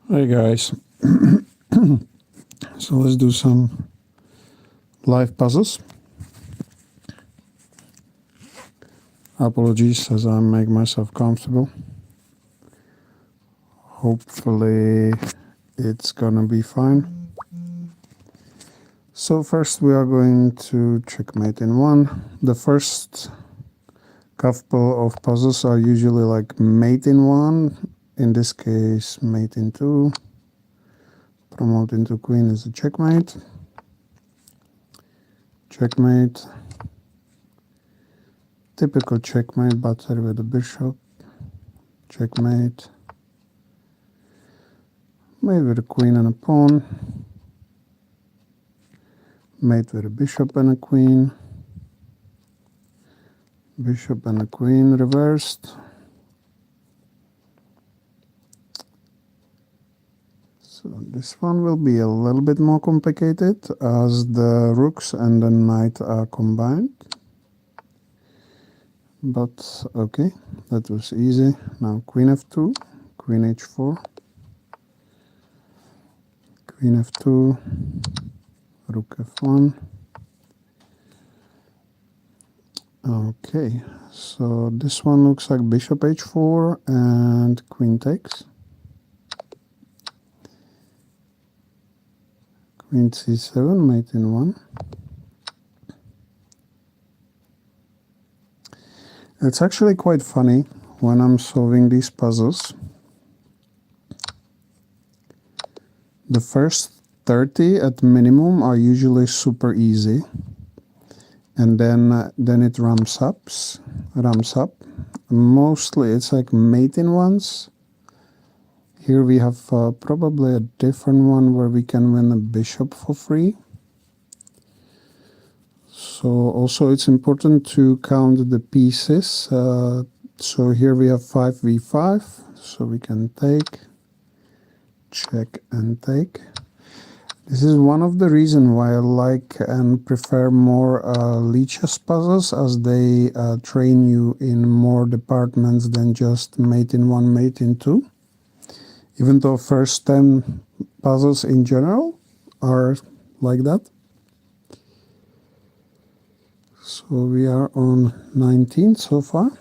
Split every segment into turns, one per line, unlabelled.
Hey guys, so let's do some live puzzles. Apologies as I make myself comfortable. Hopefully it's gonna be fine. So first we are going to checkmate in one. The first couple of puzzles are usually like mate in one. In this case, mate in two. Promote into queen is a checkmate. Checkmate. Typical checkmate, battery with the bishop. Checkmate. Mate with a queen and a pawn. Mate with a bishop and a queen. Bishop and a queen reversed. So this one will be a little bit more complicated as the rooks and the knight are combined. But okay, that was easy. Now queen f2, queen h4, queen f2, rook f1. Okay, so this one looks like bishop h4 and queen takes. Queen c7, mate in one. It's actually quite funny when I'm solving these puzzles. The first 30 at minimum are usually super easy, and then it ramps up. Mostly it's like mate in ones. Here we have probably a different one where we can win a bishop for free. So also it's important to count the pieces. So here we have 5v5, so we can take, check and take. This is one of the reasons why I like and prefer more Lichess puzzles, as they train you in more departments than just mate in one, mate in two. Even though first 10 puzzles in general are like that. So we are on 19 so far.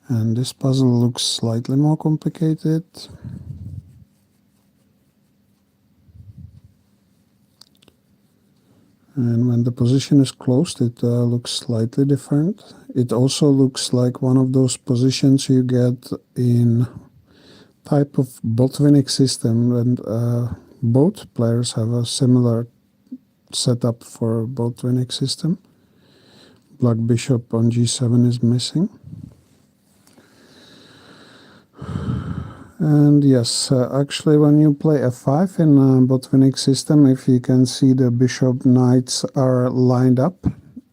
And this puzzle looks slightly more complicated. And when the position is closed, it looks slightly different. It also looks like one of those positions you get in type of Botvinnik system, and both players have a similar setup for Botvinnik system. Black bishop on g7 is missing. And yes, actually when you play f5 in Botvinnik system, if you can see the bishop knights are lined up,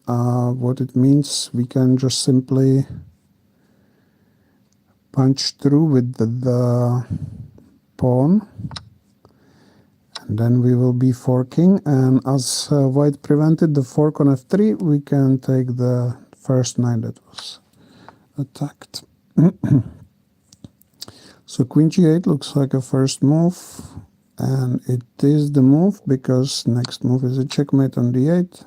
what it means, we can just simply punch through with the pawn, and then we will be forking, and as white prevented the fork on f3, we can take the first knight that was attacked. So queen g8 looks like a first move, and it is the move because next move is a checkmate on d8.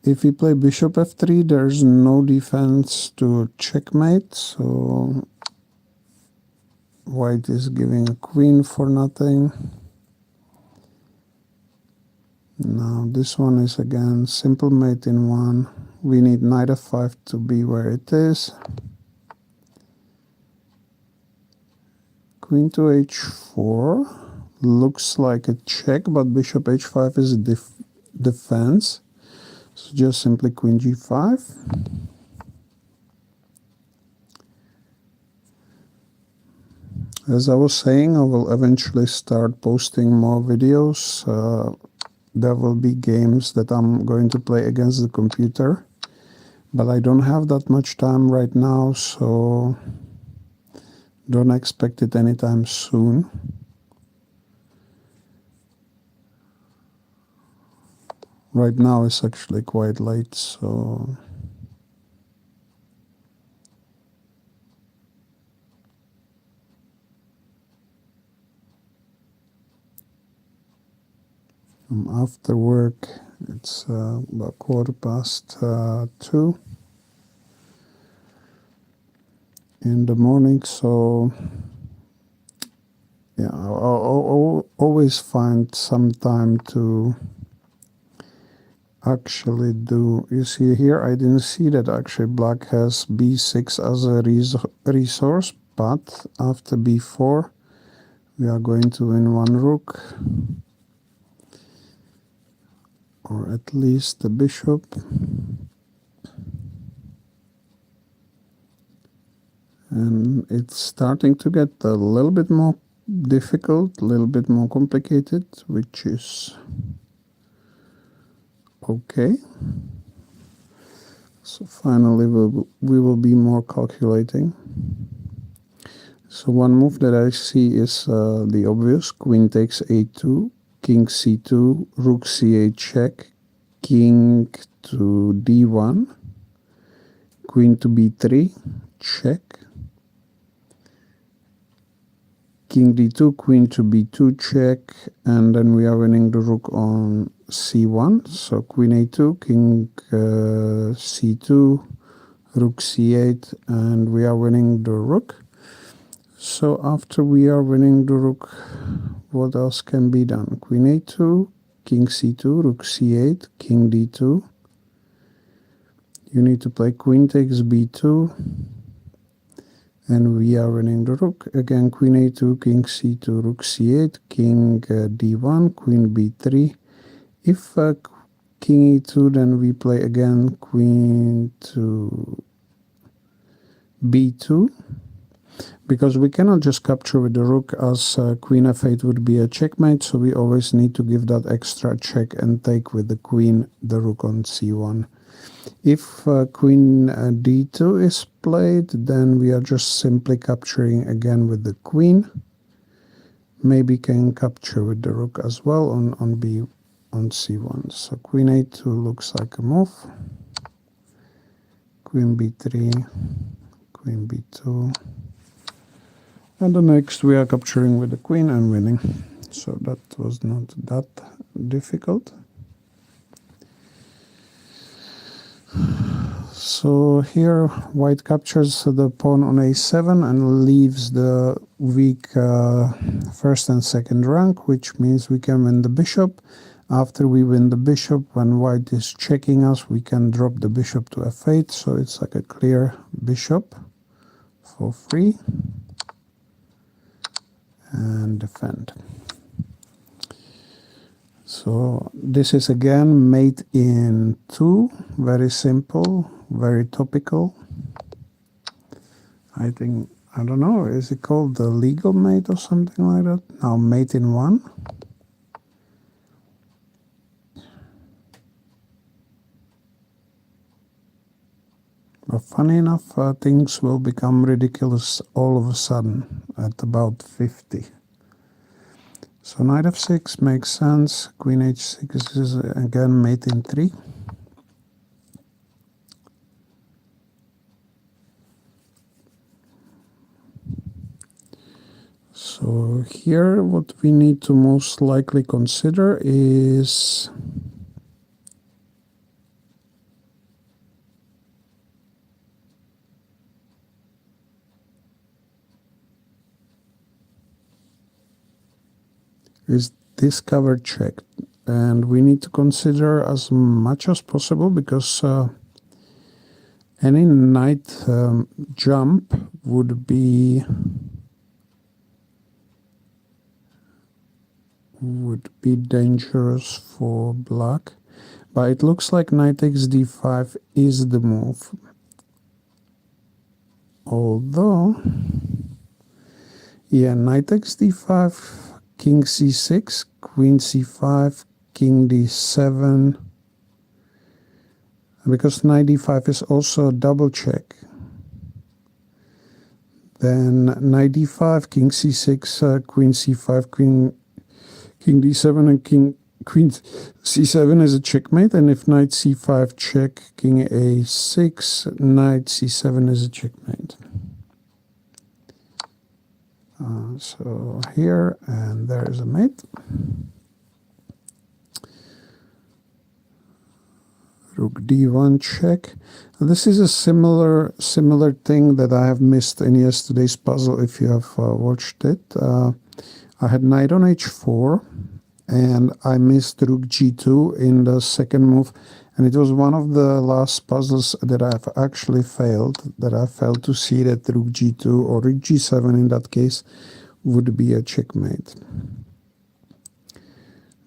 If we play bishop f3, there's no defense to checkmate, so white is giving a queen for nothing. Now this one is again simple mate in one. We need knight f5 to be where it is. Queen to h4 looks like a check, but bishop h5 is a defense. So just simply queen g5. As I was saying, I will eventually start posting more videos. There will be games that I'm going to play against the computer, but I don't have that much time right now, so don't expect it anytime soon. Right now it's actually quite late, so I'm after work. It's about 2:15 in the morning, so yeah, I'll always find some time to actually do. You see here, I didn't see that actually black has b6 as a resource, but after b4 we are going to win one rook, or at least the bishop. And it's starting to get a little bit more difficult, a little bit more complicated, which is okay. So finally we will be more calculating. So one move that I see is the obvious: queen takes a2, king c2, rook c8 check, king to d1, queen to b3 check, king d2, queen to b2 check, and then we are winning the rook on c1. So queen a2, king c2, rook c8, and we are winning the rook. So after we are winning the rook, what else can be done? Queen a2, king c2, rook c8, king d2. You need to play queen takes b2, and we are winning the rook. Again, queen a2, king c2, rook c8, king d1, queen b3. If king e2, then we play again queen to b2, because we cannot just capture with the rook, as queen f8 would be a checkmate, so we always need to give that extra check and take with the queen the rook on c1. If queen d2 is played, then we are just simply capturing again with the queen. Maybe can capture with the rook as well on c1. So queen a2 looks like a move. Queen b3, queen b2. And the next we are capturing with the queen and winning. So that was not that difficult. So here white captures the pawn on a7 and leaves the weak first and second rank, which means we can win the bishop. After we win the bishop, when white is checking us, we can drop the bishop to f8, so it's like a clear bishop for free. And defend. So this is again mate in 2, very simple, very topical. I think, I don't know, is it called the legal mate or something like that? Now mate in 1. But funny enough, things will become ridiculous all of a sudden at about 50. So knight f6 makes sense. Queen h6 is again mate in 3. So here what we need to most likely consider is this cover check, and we need to consider as much as possible, because any knight jump would be dangerous for black. But it looks like knight takes d5 is the move, although yeah, knight takes d5, king c6, queen c5, king d7, because knight d5 is also a double check. Then knight d5, king c6, queen c5, king d7, and queen c7 is a checkmate. And if knight c5 check, king a6, knight c7 is a checkmate. So here, and there is a mate. Rook d1 check. This is a similar thing that I have missed in yesterday's puzzle. If you have watched it, I had knight on h4, and I missed rook g2 in the second move, and it was one of the last puzzles that I've actually failed. That I failed to see that rook g2 or rook g7 in that case would be a checkmate.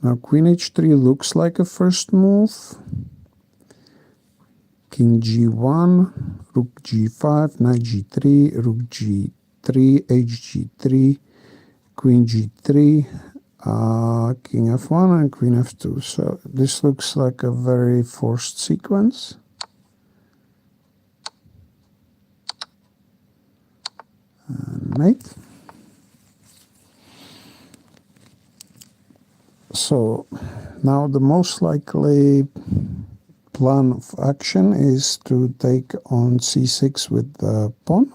Now queen h3 looks like a first move. King g1, rook g5, knight g3, rook g3, hg3, queen g3, king f1 and queen f2. So this looks like a very forced sequence. And mate. So now the most likely plan of action is to take on c6 with the pawn,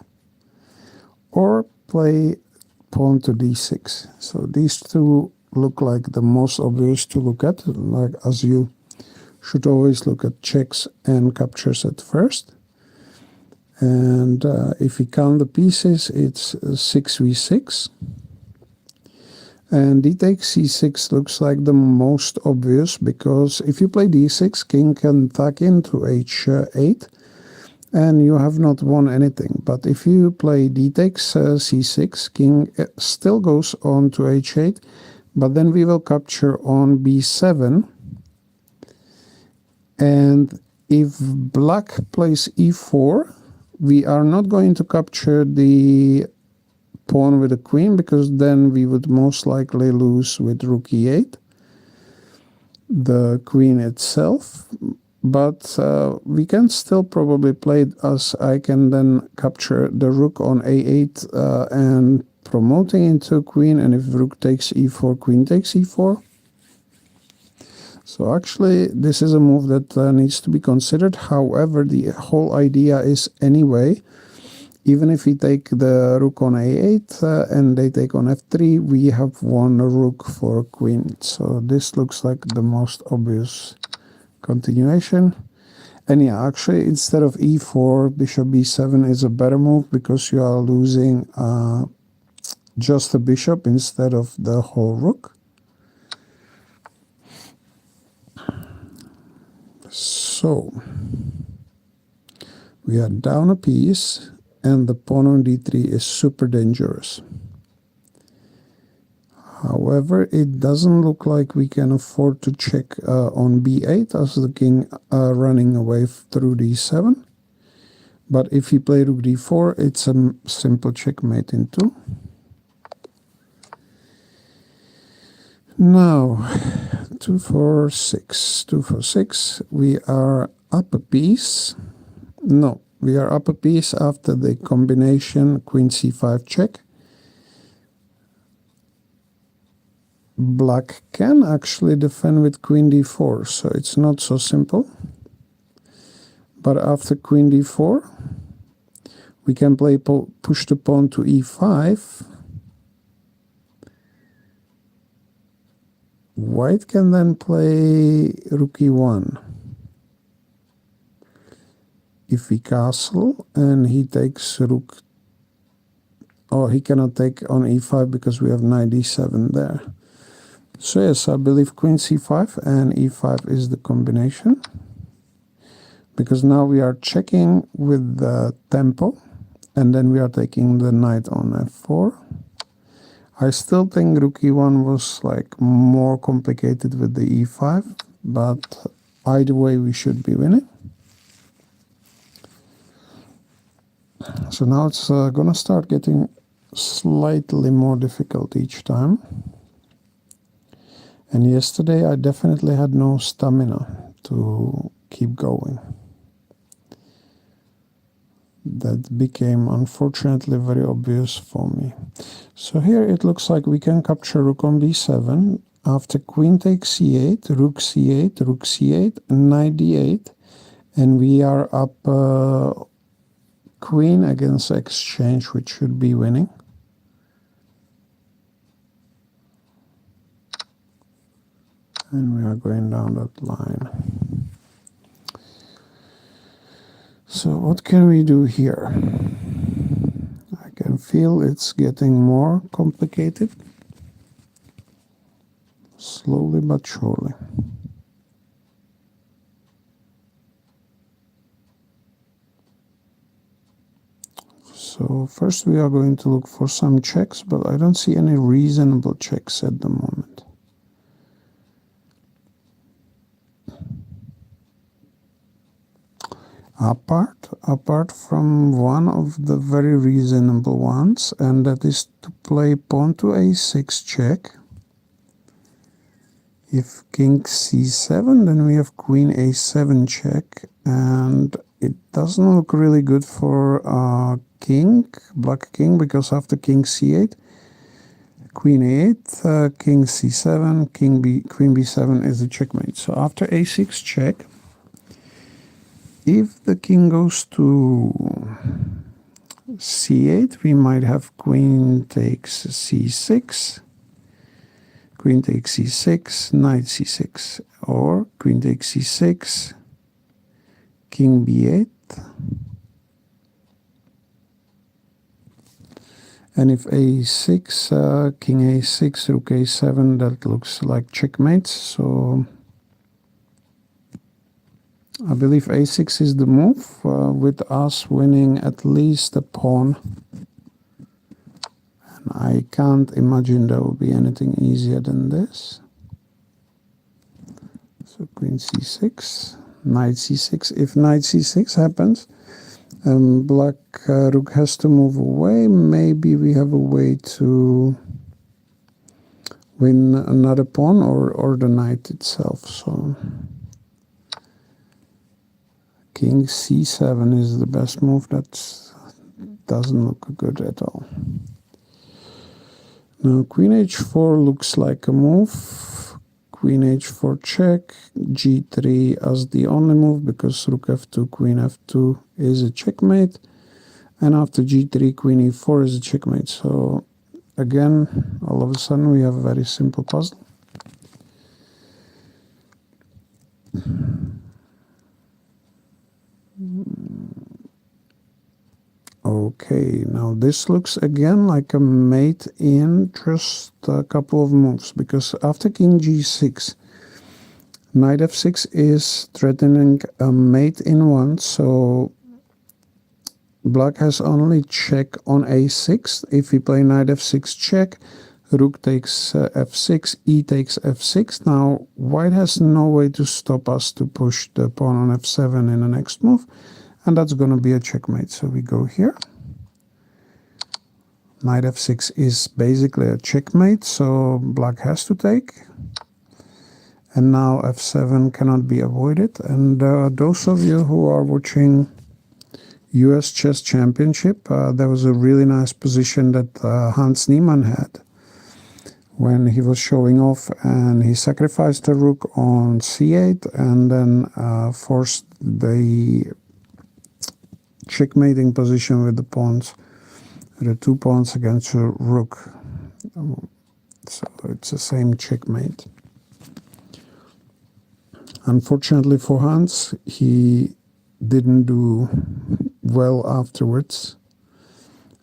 or play pawn to d6. So these two look like the most obvious to look at, like as you should always look at checks and captures at first. And if we count the pieces, it's 6v6. And d takes c6 looks like the most obvious, because if you play d6, king can tuck into h8, and you have not won anything. But if you play d takes c6, king still goes on to h8, but then we will capture on b7. And if black plays e4, we are not going to capture the pawn with the queen, because then we would most likely lose with rook e8, the queen itself. But we can still probably play it, as I can then capture the rook on a8 and promoting into queen, and if rook takes e4, queen takes e4. So actually this is a move that needs to be considered. However, the whole idea is anyway, even if we take the rook on a8 and they take on f3, we have won a rook for queen. So this looks like the most obvious continuation. And yeah, actually instead of e4, bishop b7 is a better move, because you are losing just the bishop instead of the whole rook. So we are down a piece, and the pawn on d3 is super dangerous. However, it doesn't look like we can afford to check on b8, as the king running away through d7. But if we play rook d4, it's a simple checkmate in 2. Now 2 4 6, 2 4 6, we are up a piece. No, we are up a piece after the combination queen c5 check. Black can actually defend with queen d4, so it's not so simple. But after queen d4, we can play push the pawn to e5. White can then play rook e1. If we castle and he takes rook, or he cannot take on e5 because we have knight d7 there. So yes, I believe queen c5 and e5 is the combination, because now we are checking with the tempo, and then we are taking the knight on f4. I still think rook e1 was like more complicated with the e5, but either way we should be winning. So now it's gonna start getting slightly more difficult each time. And yesterday I definitely had no stamina to keep going. That became unfortunately very obvious for me. So here it looks like we can capture rook on b7. After queen takes c8, rook c8, rook c8, knight d8, and we are up queen against exchange, which should be winning. And we are going down that line. So what can we do here? I can feel it's getting more complicated, slowly but surely. So first we are going to look for some checks, but I don't see any reasonable checks at the moment. Apart from one of the very reasonable ones, and that is to play pawn to a6 check. If king c7, then we have queen a7 check, and it doesn't look really good for black king, because after king c8, queen a8, king c7, queen b7 is a checkmate. So after a6 check, if the king goes to c8, we might have queen takes c6, queen takes c6, knight c6, or queen takes c6, king b8. And if a6, king a6, rook a7, that looks like checkmate. So I believe a6 is the move, with us winning at least a pawn. And I can't imagine there will be anything easier than this. So queen c6, knight c6. If knight c6 happens, black rook has to move away. Maybe we have a way to win another pawn, or the knight itself. So king c7 is the best move. That doesn't look good at all. Now queen h4 looks like a move. Queen h4 check, g3 as the only move, because rook f2, queen f2 is a checkmate, and after g3, queen e4 is a checkmate. So again, all of a sudden we have a very simple puzzle. Okay, now this looks again like a mate in just a couple of moves, because after king g6, knight f6 is threatening a mate in one, so black has only check on a6. If we play knight f6 check, rook takes f6, e takes f6. Now white has no way to stop us to push the pawn on f7 in the next move, and that's going to be a checkmate. So we go here. Knight f6 is basically a checkmate, so black has to take. And now f7 cannot be avoided. And those of you who are watching US Chess Championship, there was a really nice position that Hans Niemann had when he was showing off, and he sacrificed a rook on c8 and then forced the checkmating position with the pawns, the two pawns against a rook. So it's the same checkmate. Unfortunately for Hans, he didn't do well afterwards,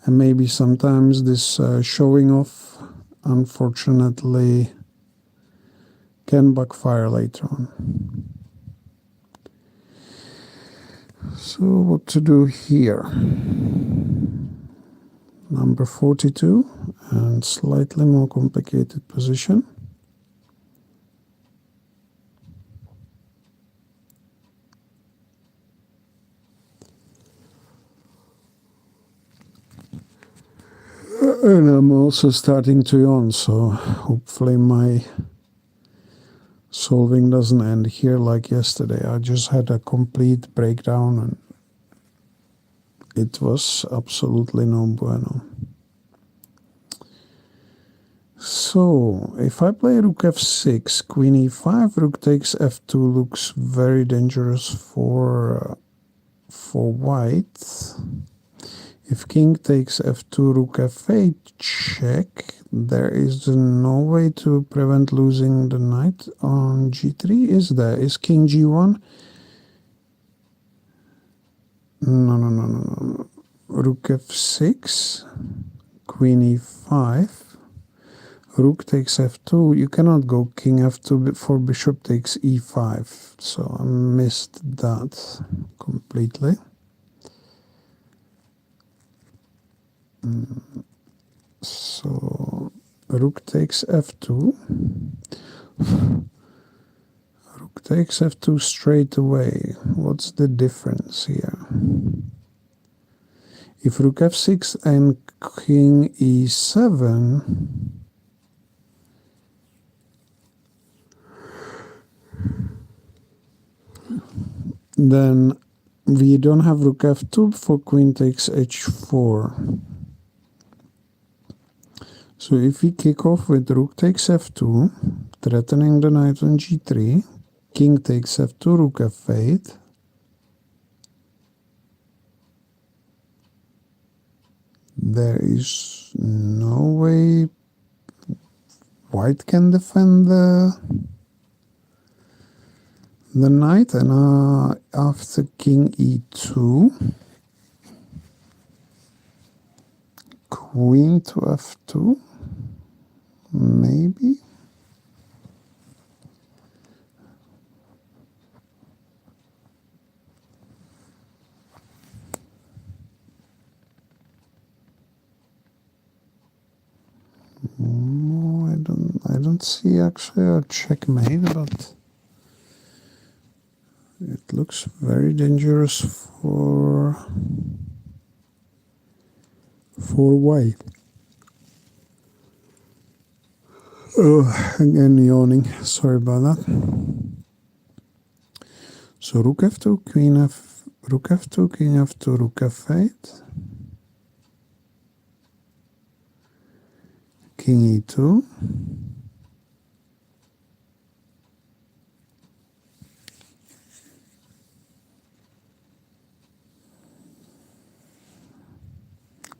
and maybe sometimes this showing off, unfortunately, can backfire later on. So what to do here? Number 42, and slightly more complicated position. And I'm also starting to yawn, so hopefully my solving doesn't end here like yesterday. I just had a complete breakdown and it was absolutely no bueno. So if I play rook f6, queen e5, rook takes f2 looks very dangerous for white. If king takes f2, rook f8 check, there is no way to prevent losing the knight on g3, is there? Is king g1? No, no, no, no, no. Rook f6, queen e5, rook takes f2. You cannot go king f2 before bishop takes e5. So I missed that completely. So rook takes f2. Rook takes f2 straight away. What's the difference here? If rook f6 and king e7, then we don't have rook f2 before queen takes h4. So if we kick off with rook takes f2, threatening the knight on g3, king takes f2, rook f8, there is no way white can defend the knight, and after king e2, queen to f2, maybe. No, I don't see actually a checkmate, but it looks very dangerous for white. Oh, again yawning. Sorry about that. So rook f2, queen f, rook f2, king f2, rook f8, king e2,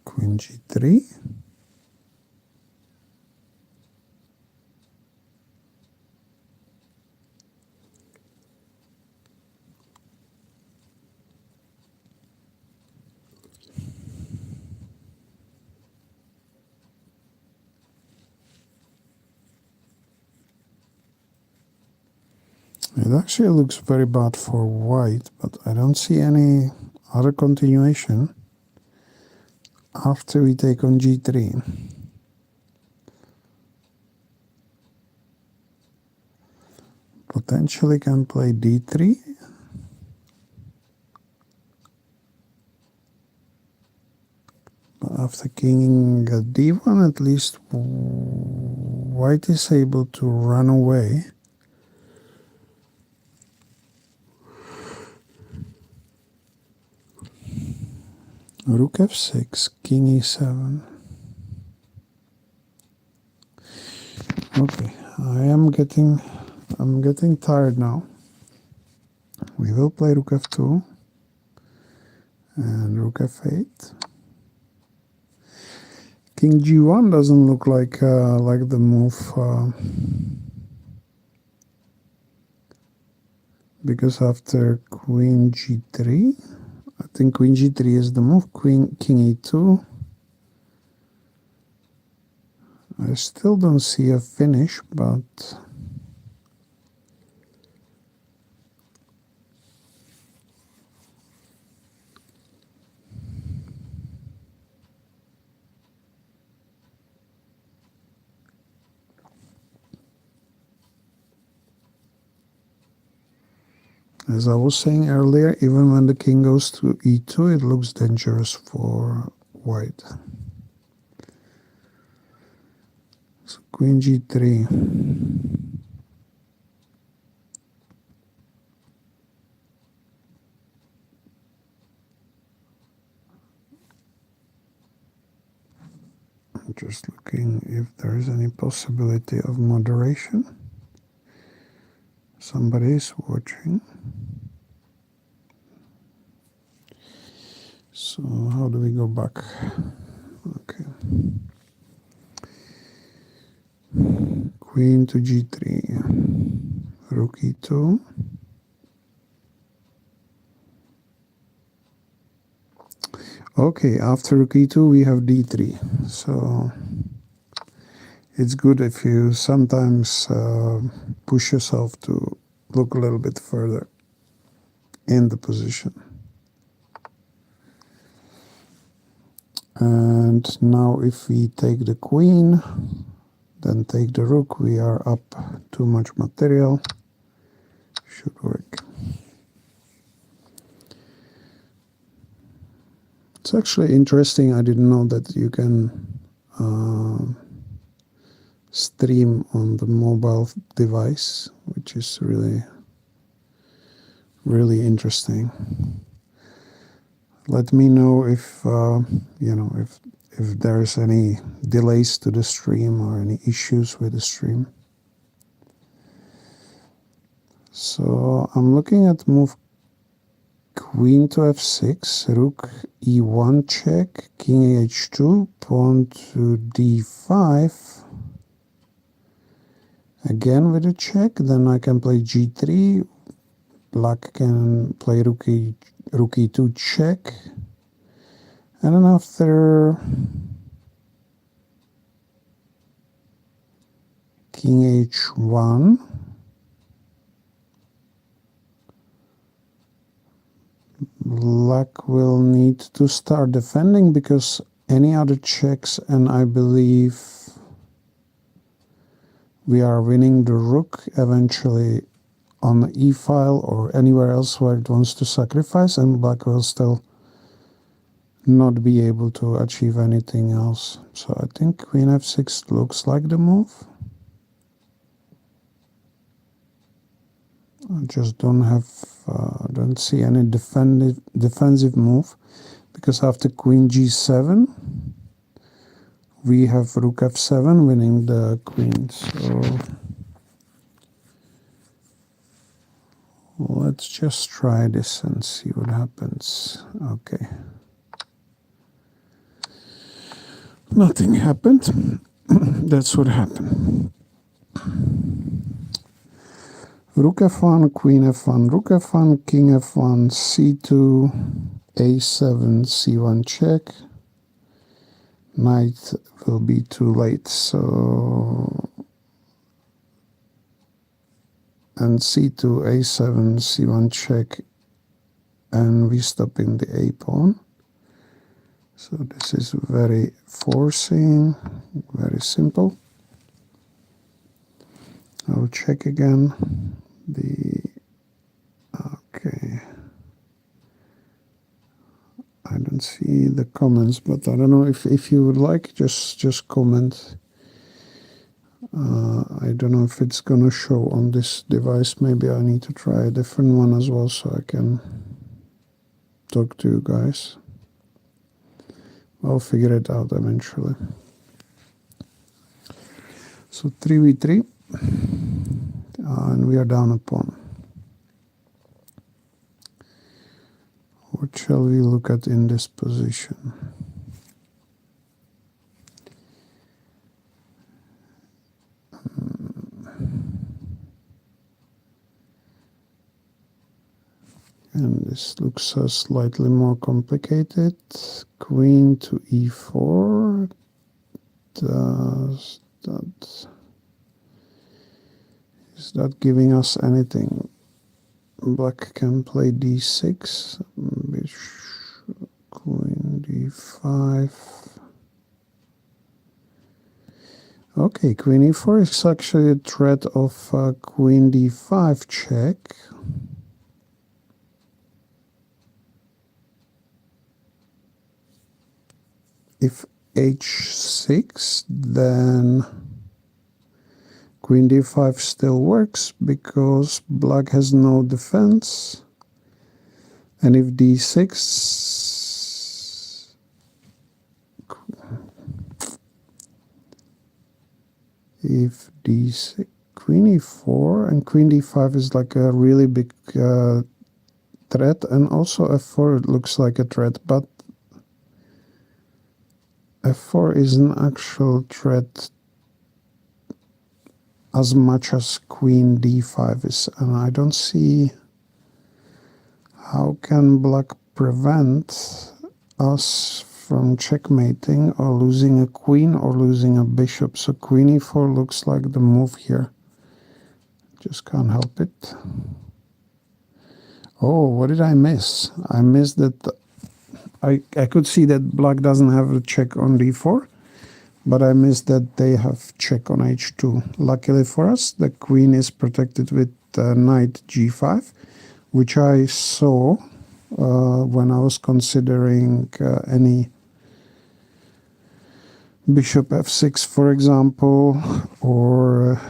queen g3, it actually looks very bad for white, but I don't see any other continuation after we take on g3. Potentially can play d3. But after king d1, at least white is able to run away. Rook f6, king e7. Okay, I'm getting tired now. We will play rook f2 and rook f8. King g1 doesn't look like the move, because after queen g3, I think queen g3 is the move. King e2. I still don't see a finish, but as I was saying earlier, even when the king goes to e2, it looks dangerous for white. So queen g3. I'm just looking if there is any possibility of moderation. Somebody is watching. So how do we go back? Okay. Queen to g3. Rook e2. Okay, after rook e2 we have d3. So it's good if you sometimes push yourself to look a little bit further in the position. And now if we take the queen, then take the rook, we are up too much material. Should work. It's actually interesting. I didn't know that you can stream on the mobile device, which is really interesting. Let me know if if there's any delays to the stream or any issues with the stream. So I'm looking at move queen to f6, rook e1 check, king h2, pawn to d5. Again with a check, then I can play g3. Black can play rook e2 check. And then after king h1, black will need to start defending because any other checks, and I believe we are winning the rook eventually on the e-file or anywhere else where it wants to sacrifice, and black will still not be able to achieve anything else. So I think queen f6 looks like the move. I just don't see any defensive move, because after queen g7 we have rook f7 winning the queen. So let's just try this and see what happens. Okay, nothing happened. That's what happened. Rook f1, queen f1, rook f1, king f1, c2, a7, c1 check. Knight will be too late, so... and c2, a7, c1 check, and we stop in the a pawn. So this is very forcing, very simple. I'll check again. Okay, I don't see the comments, but I don't know if you would like, just comment. I don't know if it's gonna show on this device. Maybe I need to try a different one as well so I can talk to you guys. I'll figure it out eventually. So 3v3, and we are down a pawn. What shall we look at in this position? And this looks slightly more complicated. Queen to e4. Is that giving us anything? Black can play d6, queen d5. Okay, queen e4 is actually a threat of queen d5 check. If h6, then queen d5 still works because black has no defense. And if d6, if d6, queen e4, and queen d5 is like a really big threat, and also f4 looks like a threat, but f4 is an actual threat as much as queen d5 is, and I don't see how can black prevent us from checkmating or losing a queen or losing a bishop. So queen e4 looks like the move here. Just can't help it. Oh, what did I miss? I missed that. I could see that black doesn't have a check on d4, but I missed that they have check on h2. Luckily for us, the queen is protected with knight g5, which I saw when I was considering any bishop f6, for example, or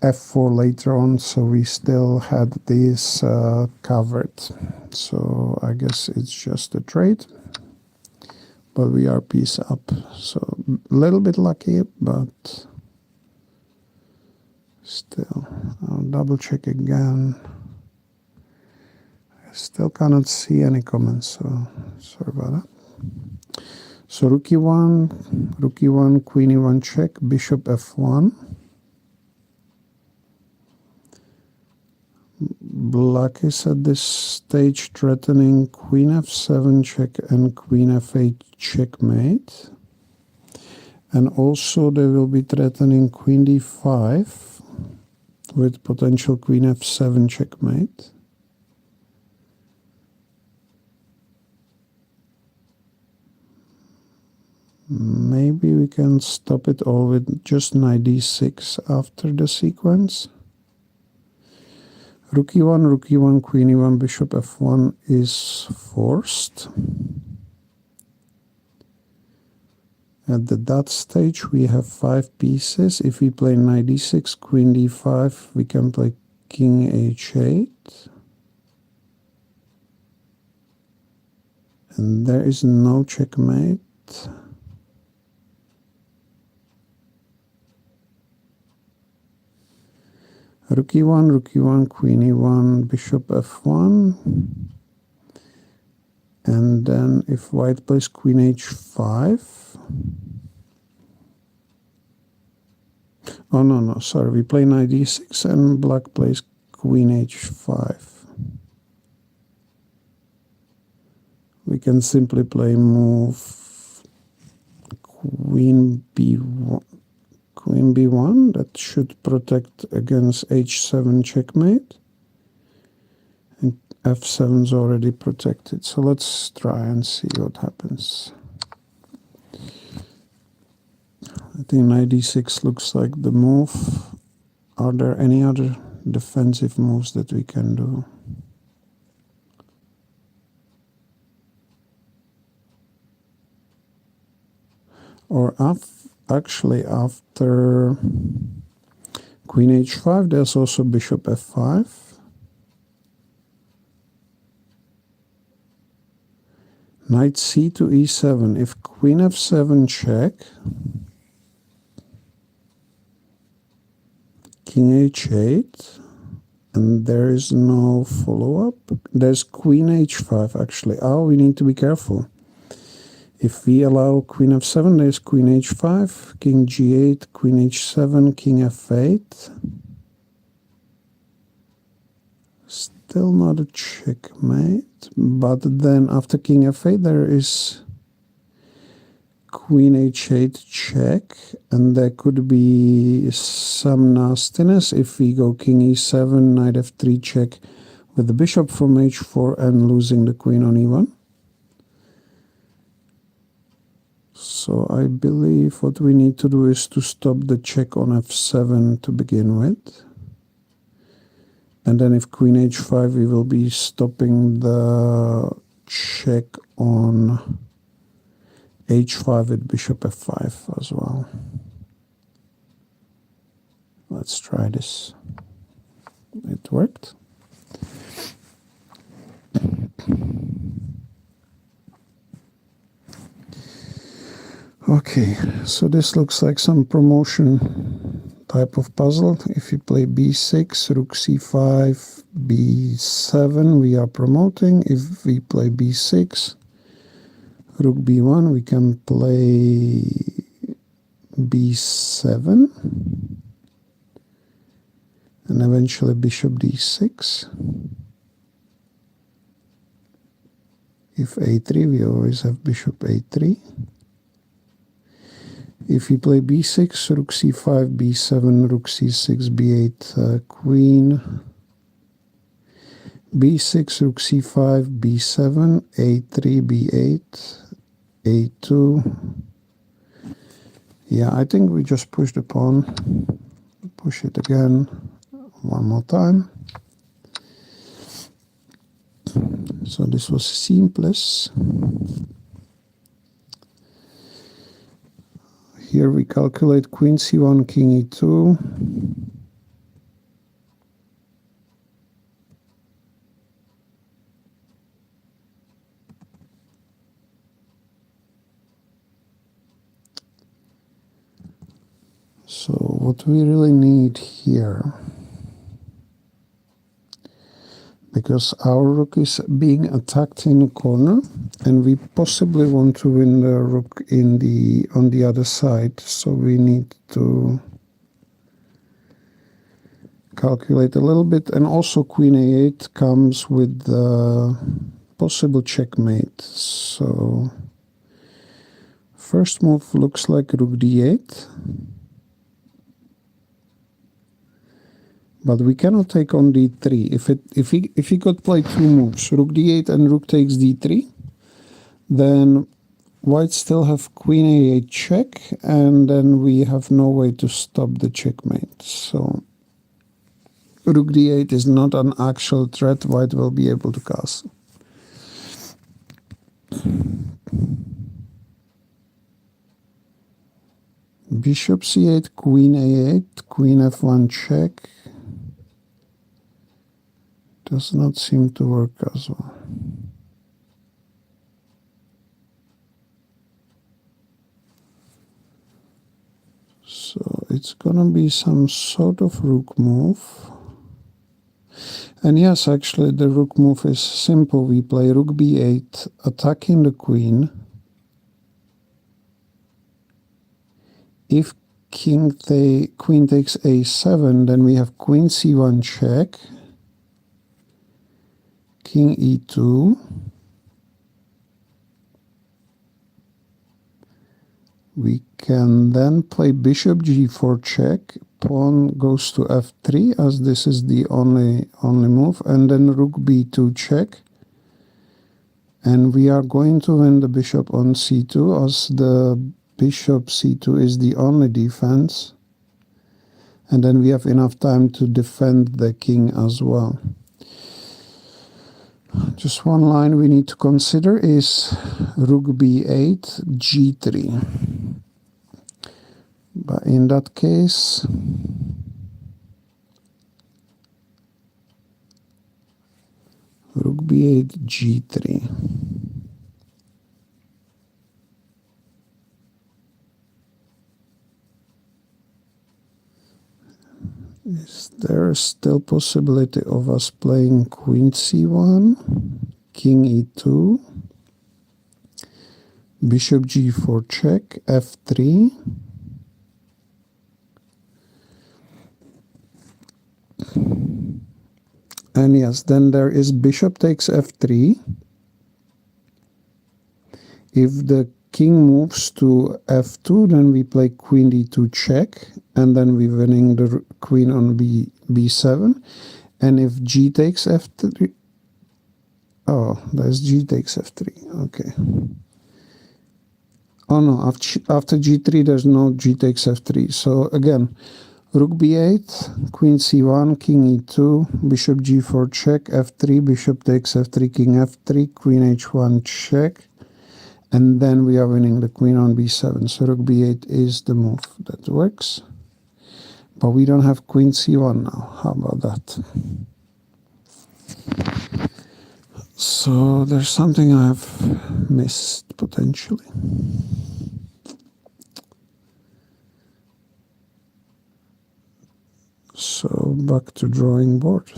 f4 later on, so we still had this covered. So I guess it's just a trade, but we are piece up. So a little bit lucky, but still. I'll double check again. I still cannot see any comments, so sorry about that. So rook e1, queen e1 check, bishop f1. Black is at this stage threatening queen f7 check and queen f8 checkmate. And also they will be threatening queen d5 with potential queen f7 checkmate. Maybe we can stop it all with just knight d6 after the sequence. Rook e1, queen e1, bishop f1 is forced. At the dot stage we have 5 pieces. If we play knight d6, queen d5, we can play king h8. And there is no checkmate. Rook e1, queen e1, bishop f1. And then if white plays queen h5. Oh, no, sorry. We play knight d6 and black plays queen h5. We can simply play move queen b1. Queen b1, that should protect against h7 checkmate. And f7 is already protected. So let's try and see what happens. I think knight d6 looks like the move. Are there any other defensive moves that we can do? Or actually after queen h5 there's also bishop f5. Knight c to e7. If queen f7 check, king h8, and there is no follow-up. There's queen h5 actually. Oh, we need to be careful. If we allow queen f7, there's queen h5, king g8, queen h7, king f8. Still not a checkmate, but then after king f8 there is queen h8 check, and there could be some nastiness if we go king e7, knight f3 check with the bishop from h4 and losing the queen on e1. So I believe what we need to do is to stop the check on f7 to begin with. And then if queen h5, we will be stopping the check on h5 with bishop f5 as well. Let's try this. It worked. Okay, so this looks like some promotion type of puzzle. If you play b6, rook c5, b7, we are promoting. If we play b6, rook b1, we can play b7, and eventually bishop d6. If a3, we always have bishop a3. If we play b6, rook c5, b7, rook c6, b8, queen, b6, rook c5, b7, a3, b8, a2. Yeah, I think we just push the pawn. Push it again one more time. So this was seamless. Here we calculate queen c1, king e2. So what we really need here, because our rook is being attacked in a corner, and we possibly want to win the rook in on the other side, so we need to calculate a little bit. And also queen a8 comes with the possible checkmate. So first move looks like rook d8. But we cannot take on d3. If he could play two moves, rook d8 and rook takes d3, then white still have queen a8 check, and then we have no way to stop the checkmate. So rook d8 is not an actual threat white will be able to castle. Bishop c8, queen a8, queen f1 check. Does not seem to work as well. So it's gonna be some sort of rook move. And yes, actually the rook move is simple. We play rook b8, attacking the queen. If queen takes a7, then we have queen c1 check, king e2, we can then play bishop g4 check, pawn goes to f3 as this is the only move, and then rook b2 check, and we are going to win the bishop on c2 as the bishop c2 is the only defense, and then we have enough time to defend the king as well. Just one line we need to consider is rook b8, g3. But in that case, rook b8, g3. Is there still possibility of us playing queen c1, king e2, bishop g4 check, f3, and yes, then there is bishop takes f3. If the king moves to f2, then we play queen d2 check, and then we're winning the queen on b7. And if g takes f3, oh, there's g takes f3, okay. Oh no, after g3 there's no g takes f3. So again, rook b8, queen c1, king e2, bishop g4 check, f3, bishop takes f3, king f3, queen h1 check, and then we are winning the queen on b7. So rook b8 is the move that works. But we don't have queen c1 now. How about that? So there's something I've missed potentially. So back to drawing board.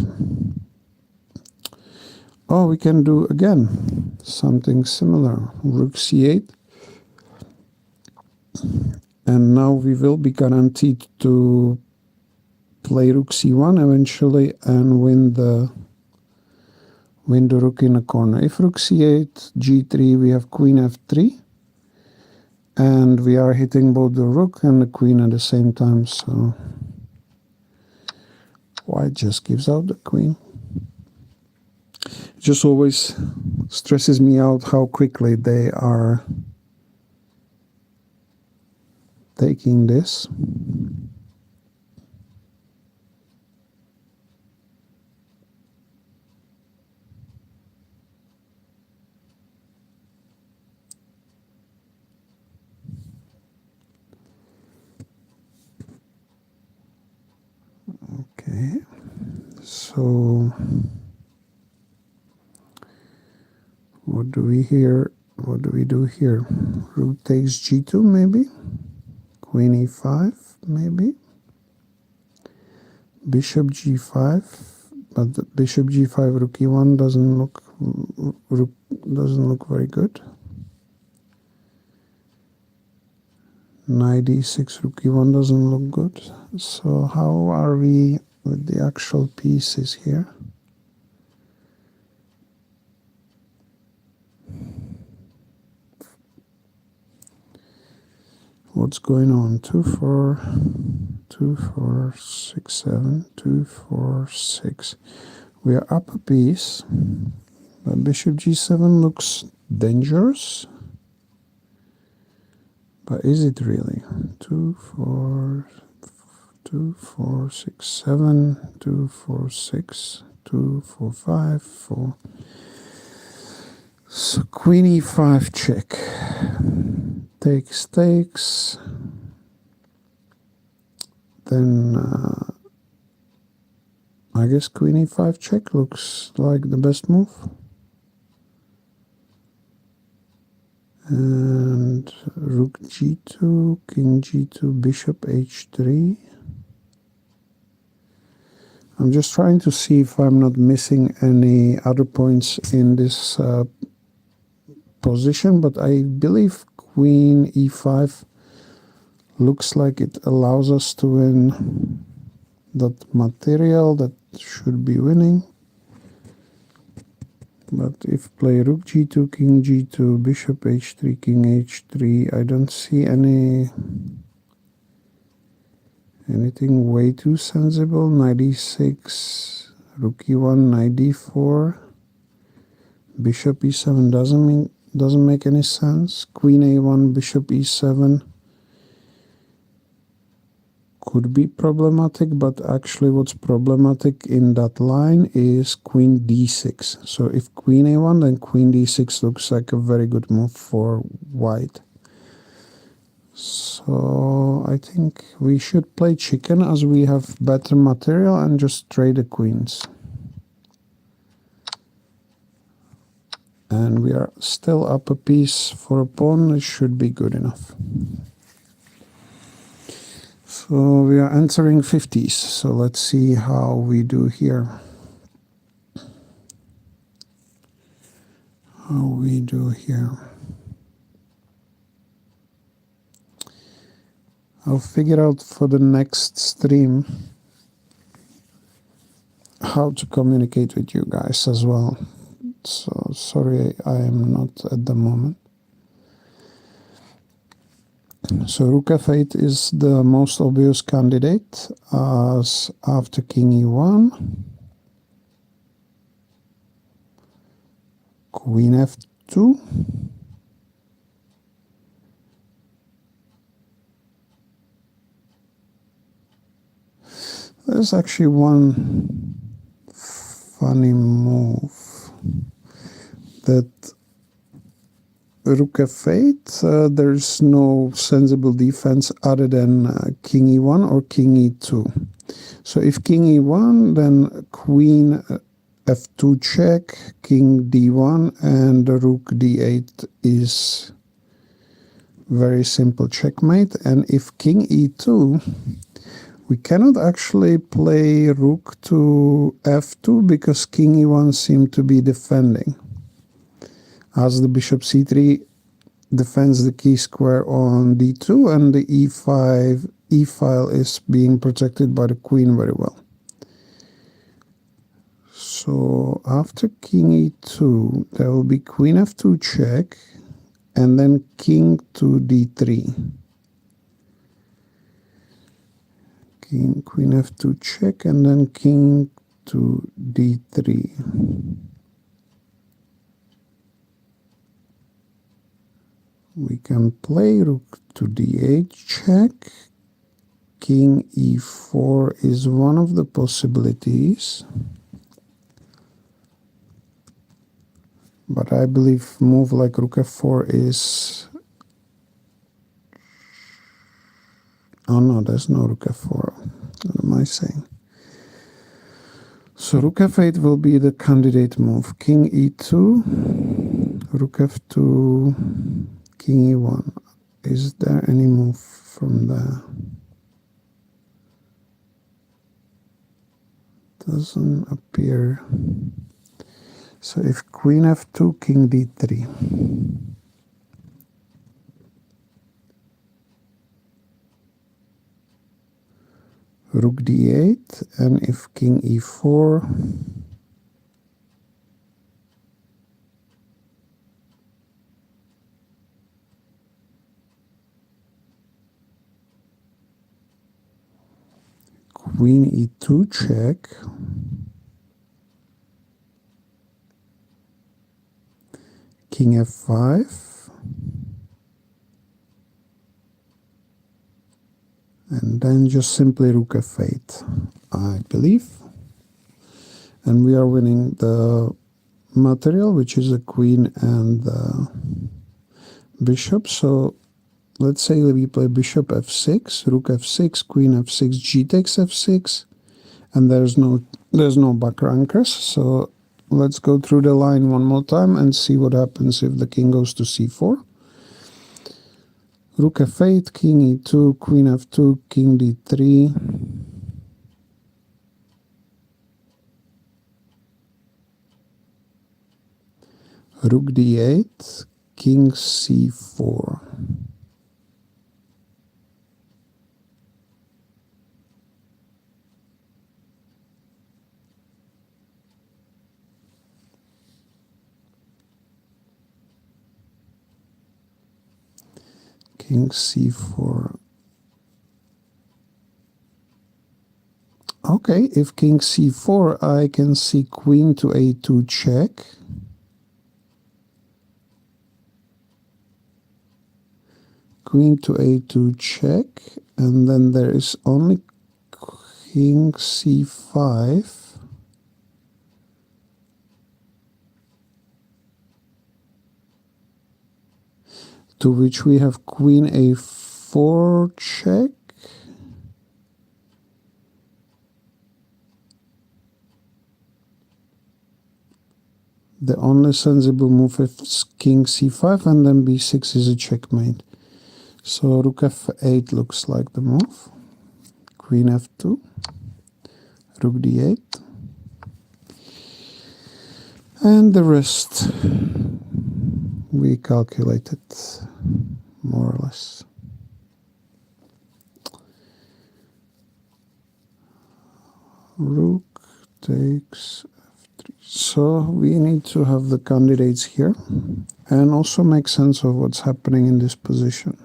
Oh, we can do again something similar. Rook c8. And now we will be guaranteed to play rook c1 eventually and win win the rook in a corner. If rook c8, g3, we have queen f3. And we are hitting both the rook and the queen at the same time, so white just gives out the queen. It just always stresses me out how quickly they are taking this. Okay, so what do we here? What do we do here? Rook takes g2 maybe? Queen e5 maybe? Bishop g5, but the bishop g5 rook e1 doesn't look very good. Knight d6 rook e1 doesn't look good. So how are we with the actual pieces here? What's going on? 2 4 2 4 6 7 2 4 6. We are up a piece, but bishop g7 looks dangerous. But is it really? 2 4 2 4 6 7 2 4 6 2 4 5 4. So queen e5 check. Takes. Then I guess queen e5 check looks like the best move. And rook g2, king g2, bishop h3. I'm just trying to see if I'm not missing any other points in this position, but I believe queen e5 looks like it allows us to win that material that should be winning. But if play rook g2, king g2, bishop h3, king h3, I don't see anything way too sensible. Knight e6, rook e1, knight d4, bishop e7 doesn't make any sense. Queen a1, bishop e7 could be problematic, but actually what's problematic in that line is queen d6. So if queen a1, then queen d6 looks like a very good move for white. So I think we should play chicken as we have better material and just trade the queens. And we are still up a piece for a pawn. It should be good enough. So we are entering 50s, so let's see how we do here. I'll figure out for the next stream how to communicate with you guys as well. So sorry I am not at the moment. So rook f8 is the most obvious candidate as after king e1. Queen f2. There's actually one funny move that rook f8, there's no sensible defense other than king e1 or king e2. So if king e1, then queen f2 check, king d1, and rook d8 is very simple checkmate. And if king e2, we cannot actually play rook to f2 because king e1 seems to be defending, as the bishop c3 defends the key square on d2 and the e5 e-file is being protected by the queen very well. So after king e2, there will be queen f2 check, and then king to d3. Queen f2 check, and then king to d3. We can play rook to d8 check. King e4 is one of the possibilities, but I believe move like rook f4 is... Oh no, there's no rook f4. What am I saying? So rook f8 will be the candidate move. King e2, rook f2, king e1. Is there any move from there? Doesn't appear. So if queen f2, king d3. Rook d8, and if king e4, queen e2 check, king f5, and then just simply rook f8, I believe. And we are winning the material, which is a queen and the bishop. So let's say we play bishop f6, rook f6, queen f6, g takes f6, and there's no backrunkers. So let's go through the line one more time and see what happens if the king goes to c4. Rook f8, king e2, queen f2, king d3. Rook d8, king c4. King c4. Okay, if king c4, I can see queen to a2 check. Queen to a2 check, and then there is only king c5. To which we have queen a4 check. The only sensible move is king c5, and then b6 is a checkmate. So rook f8 looks like the move. Queen f2, rook d8, and the rest we calculated more or less. Rook takes f3. So we need to have the candidates here and also make sense of what's happening in this position.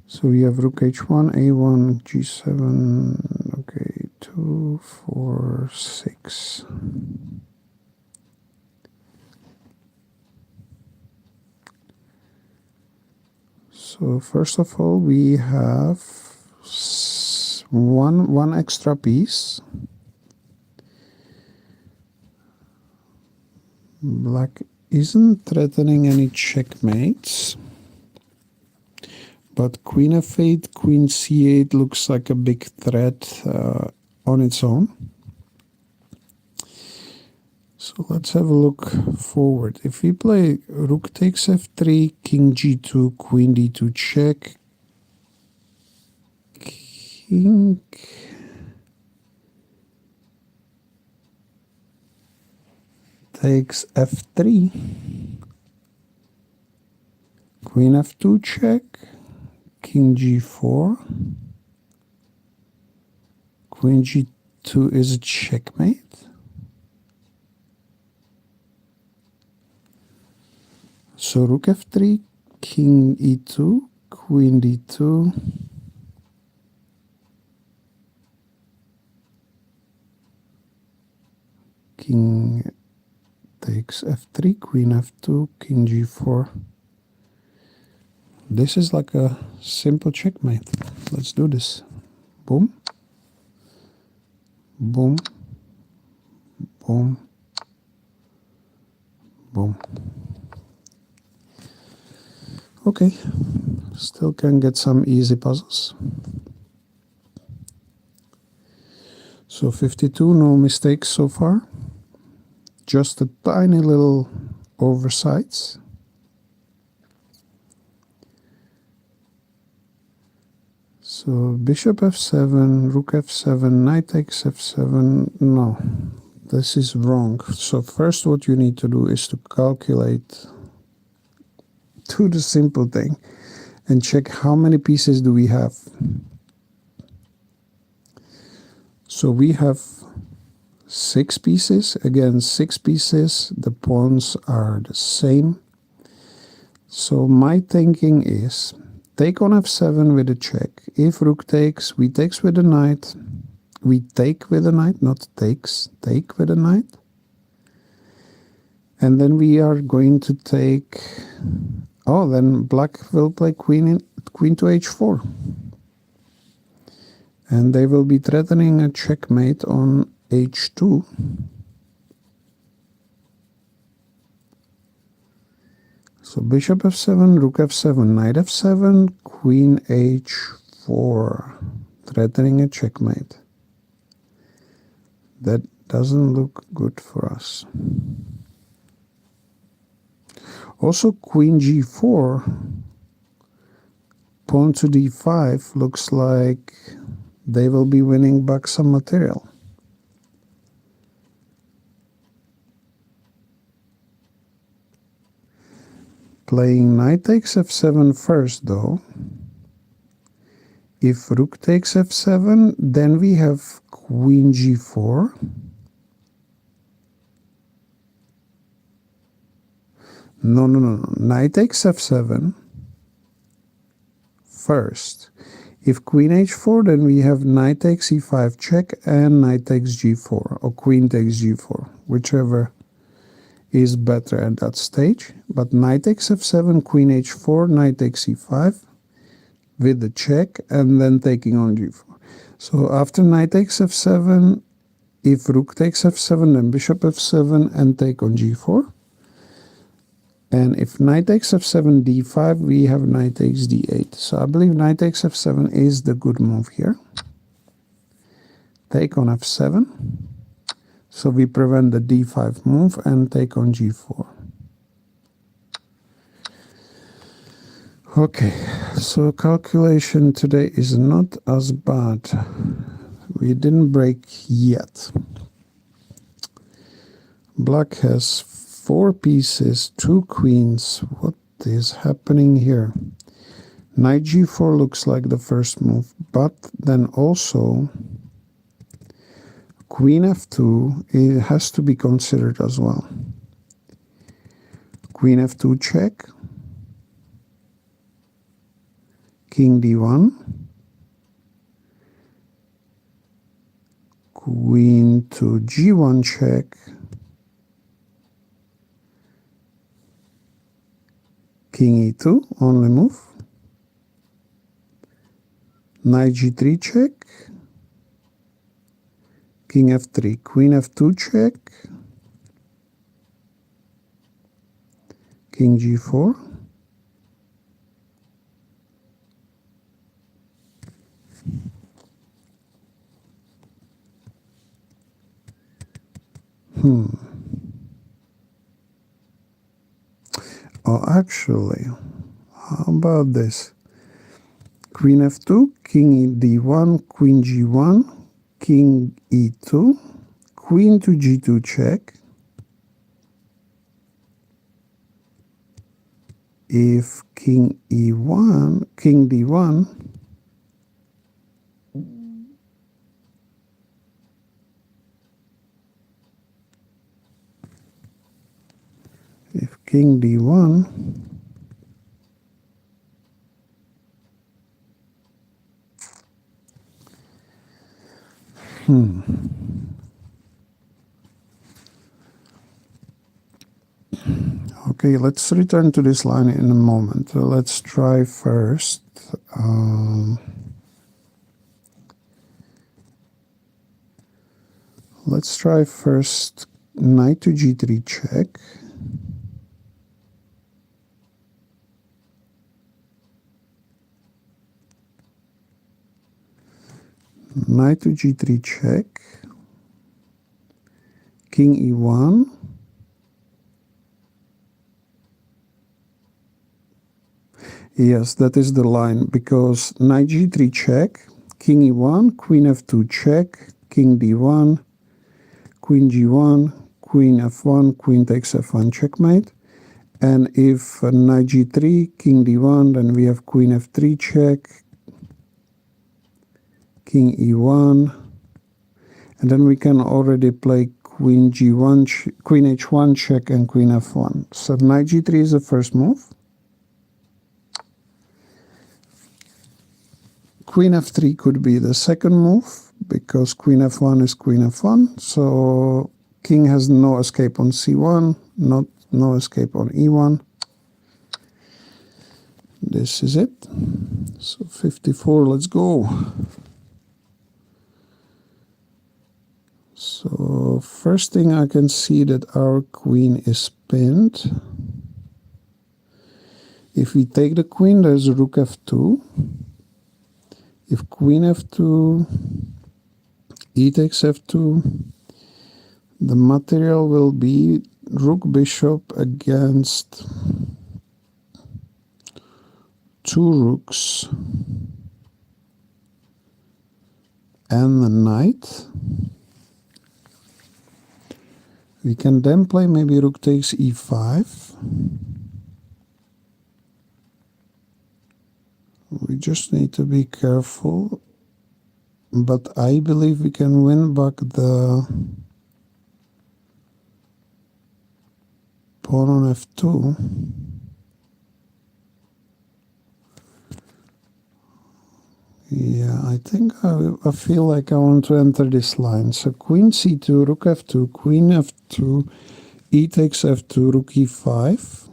So we have rook h1, a1, g7, okay, 2, 4, 6. So first of all, we have one extra piece. Black isn't threatening any checkmates, but queen f8, queen c8 looks like a big threat on its own. So let's have a look forward. If we play rook takes f3, king g2, queen d2 check, king takes f3, queen f2 check, king g4, queen g2 is a checkmate. So rook f3, king e2, queen d2, king takes f3, queen f2, king g4. This is like a simple checkmate. Let's do this. Boom, boom, boom, boom. Okay, still can get some easy puzzles. So 52, no mistakes so far. Just a tiny little oversights. So bishop f7, rook f7, knight takes f7. No, this is wrong. So first what you need to do is to calculate, do the simple thing and check how many pieces do we have. So we have 6 pieces. Again, 6 pieces. The pawns are the same. So my thinking is take on f7 with a check. If rook takes, we takes with a knight. We take with a knight, not takes. Take with a knight. And then we are going to take... Oh, then black will play queen to h4. And they will be threatening a checkmate on h2. So bishop f7, rook f7, knight f7, queen h4, threatening a checkmate. That doesn't look good for us. Also queen g4, pawn to d5 looks like they will be winning back some material. Playing knight takes f7 first though. If rook takes f7, then we have queen g4. No. Knight takes f7 first. If queen h4, then we have knight takes e5 check and knight takes g4, or queen takes g4, whichever is better at that stage. But knight takes f7, queen h4, knight takes e5 with the check, and then taking on g4. So after knight takes f7, if rook takes f7, then bishop f7 and take on g4. And if knight takes f7, d5, we have knight takes d8. So I believe knight takes f7 is the good move here. Take on f7. So we prevent the d5 move and take on g4. Okay, so calculation today is not as bad. We didn't break yet. Black has 4 pieces, 2 queens. What is happening here? Knight g4 looks like the first move, but then also queen f2, it has to be considered as well. Queen f2 check, king d1, queen to g1 check, king e2, only move, knight g3 check, king f3, queen f2 check, king g4, Oh, actually, how about this? Queen f2, king d1, queen g1, king e2, queen to g2 check. If king e1, king d1, If king d1, okay, let's return to this line in a moment. Let's try first. Let's try first knight to g3 check. Knight to g3 check. King e1. Yes, that is the line, because knight g3 check, king e1, queen f2 check, king d1, queen g1, queen f1, queen takes f1 checkmate. And if knight g3, king d1, then we have queen f3 check, king e1, and then we can already play queen g1, queen h1 check, and queen f1. So knight g3 is the first move. Queen f3 could be the second move, because queen f1 is queen f1. So king has no escape on c1, no escape on e1. This is it. So 54, let's go. So first thing, I can see that our queen is pinned. If we take the queen, there's rook f2. If queen f2, e takes f2, the material will be rook bishop against two rooks and the knight. We can then play maybe rook takes e5. We just need to be careful, but I believe we can win back the pawn on f2. Yeah, I think I feel like I want to enter this line. So queen c2, rook f2, queen f2, e takes f2, rook e5.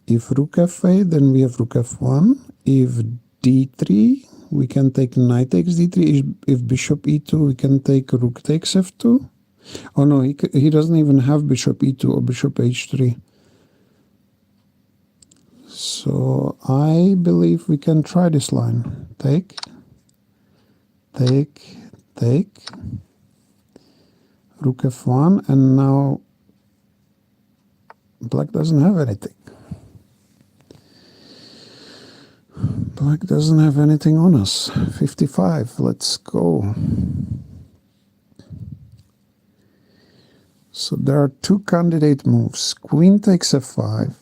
If rook f8, then we have rook f1. If d3, we can take knight takes d3. If bishop e2, we can take rook takes f2. Oh no, he doesn't even have bishop e2 or bishop h3. So I believe we can try this line. Take, take, take, rook f1, and now black doesn't have anything. Black doesn't have anything on us. 55, let's go. So there are two candidate moves. Queen takes f5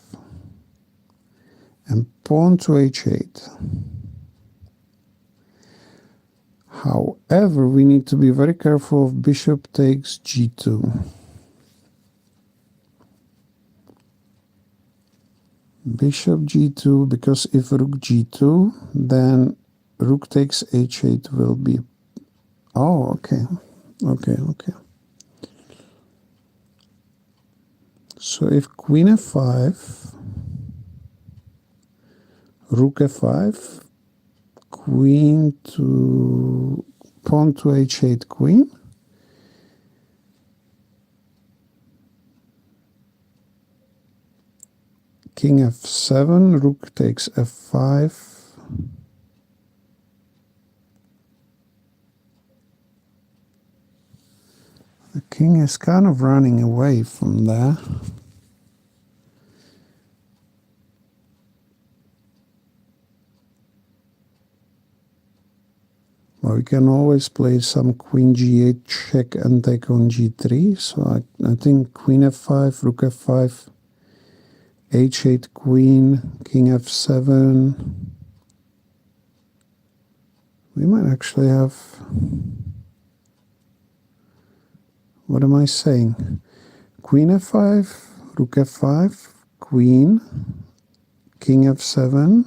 and pawn to h8. However, we need to be very careful if bishop takes g2. Bishop g2, because if rook g2, then rook takes h8 will be... Oh, okay. Okay, okay. So if queen f5, rook f5, queen to pawn to h8 queen, king f7, rook takes f5, the king is kind of running away from there. Well, we can always play some queen g8 check and take on g3. So I think queen f5, rook f5, h8 queen, king f7. We might actually have... What am I saying? Queen f5, rook f5, queen, king f7,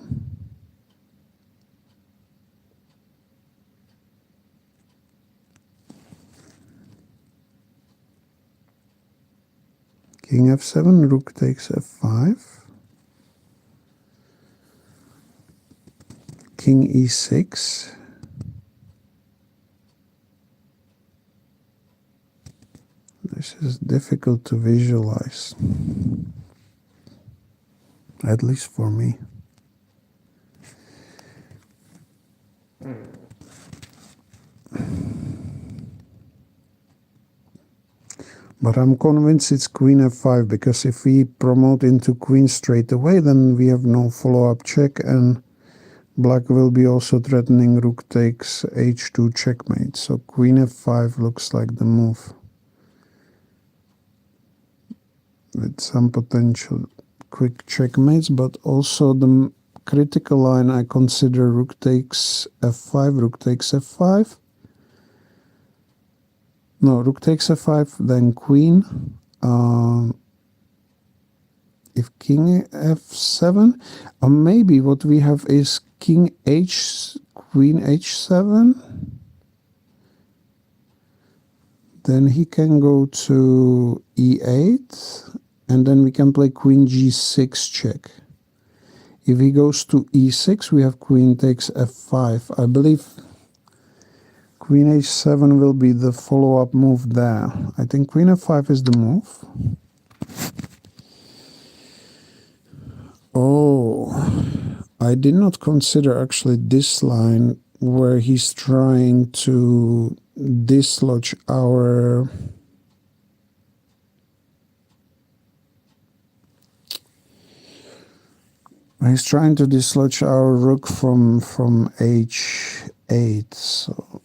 king f7, rook takes f5, king e6, this is difficult to visualize, at least for me. But I'm convinced it's queen f5, because if we promote into queen straight away, then we have no follow-up check, and black will be also threatening rook takes h2 checkmate. So queen f5 looks like the move, with some potential quick checkmates, but also the critical line I consider rook takes f5, rook takes f5. No, rook takes f5, then queen. If king f7, or maybe what we have is king h, queen h7. Then he can go to e8, and then we can play queen g6 check. If he goes to e6, we have queen takes f5. I believe queen h7 will be the follow-up move there. I think queen f5 is the move. Oh, I did not consider actually this line where he's trying to dislodge our... He's trying to dislodge our rook from h8, so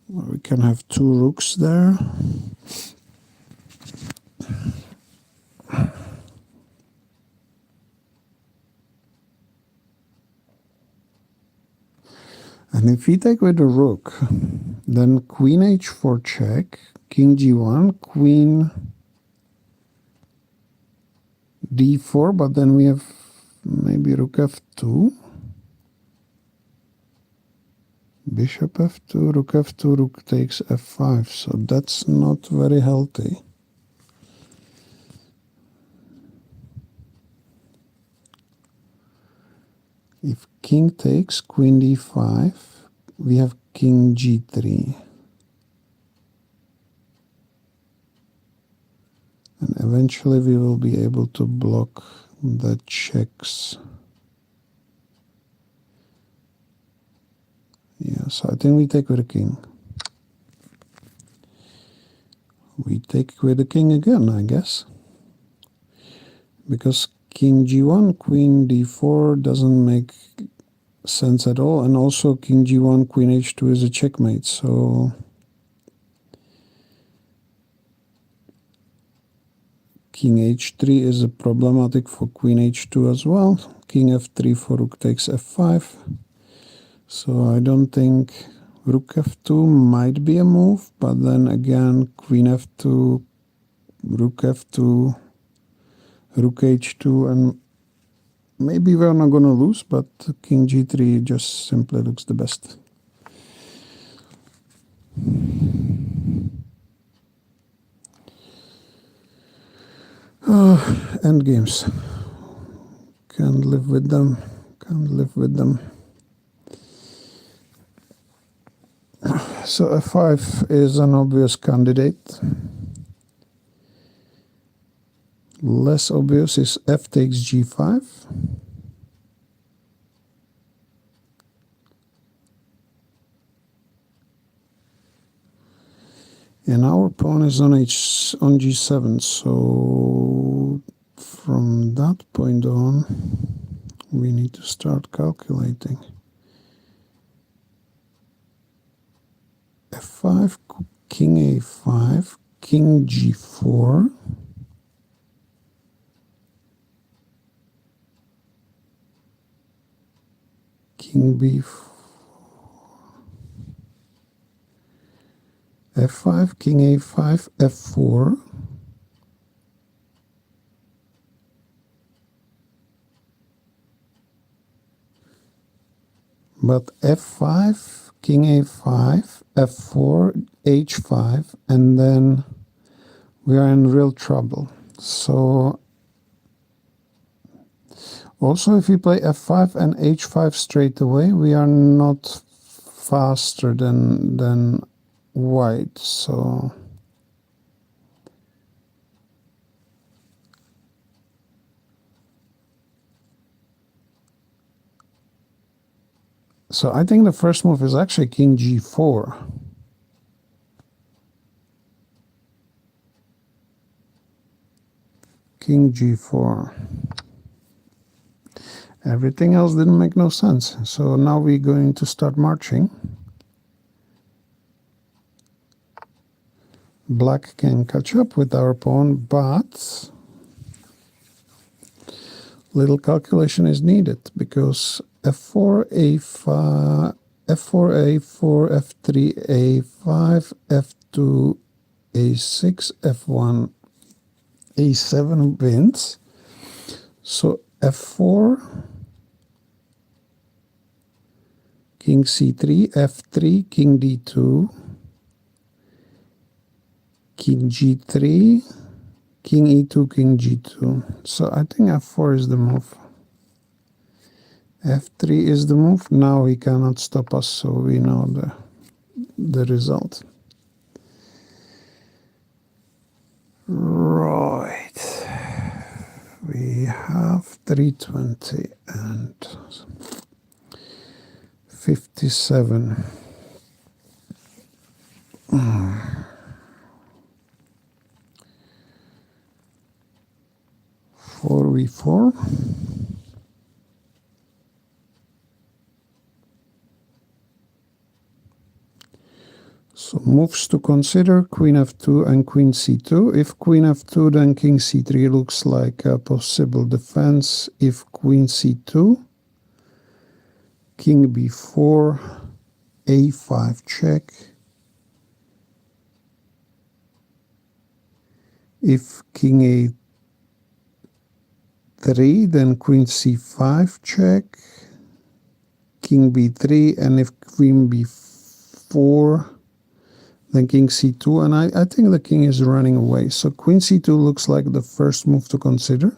we can have two rooks there. And if we take with the rook, then queen h4 check, king g1, queen d4, but then we have maybe rook f2, bishop f2, rook takes f5, so that's not very healthy. If king takes, queen d5, we have king g3. And eventually we will be able to block the checks. Yeah, so I think we take with the king. We take with the king again, I guess. Because king g1, queen d4 doesn't make sense at all. And also king g1, queen h2 is a checkmate, so... King h3 is a problematic for queen h2 as well. King f3 for rook takes f5. So I don't think rook f2 might be a move, but then again queen f2, rook f2, rook h2, and maybe we're not going to lose, but king g3 just simply looks the best. End games. Can't live with them. Can't live with them. So f5 is an obvious candidate. Less obvious is f takes g5. And our pawn is on g7, so from that point on we need to start calculating. f5, king a5, king g4, king b4, f5, king a5, f4, but f5, king a5, f4, h5, and then we are in real trouble. So also if we play f5 and h5 straight away, we are not faster than white. So I think the first move is actually king g4. King g4. Everything else didn't make no sense. So now we're going to start marching. Black can catch up with our pawn, but little calculation is needed because f4, a5, f4, a4, f3, a5, f2, a6, f1, a7 wins. So f4, king c3, f3, king d2, king g3, king e2, king g2. So I think f4 is the move. f3 is the move. Now he cannot stop us, so we know the result. Right. We have 320 and 57. 4v4. So moves to consider, queen f2 and queen c2. If queen f2, then king c3 looks like a possible defense. If queen c2, king b4, a5 check. If king a3, then queen c5 check. King b3, and if queen b4, then king c2, and I think the king is running away. So queen c2 looks like the first move to consider.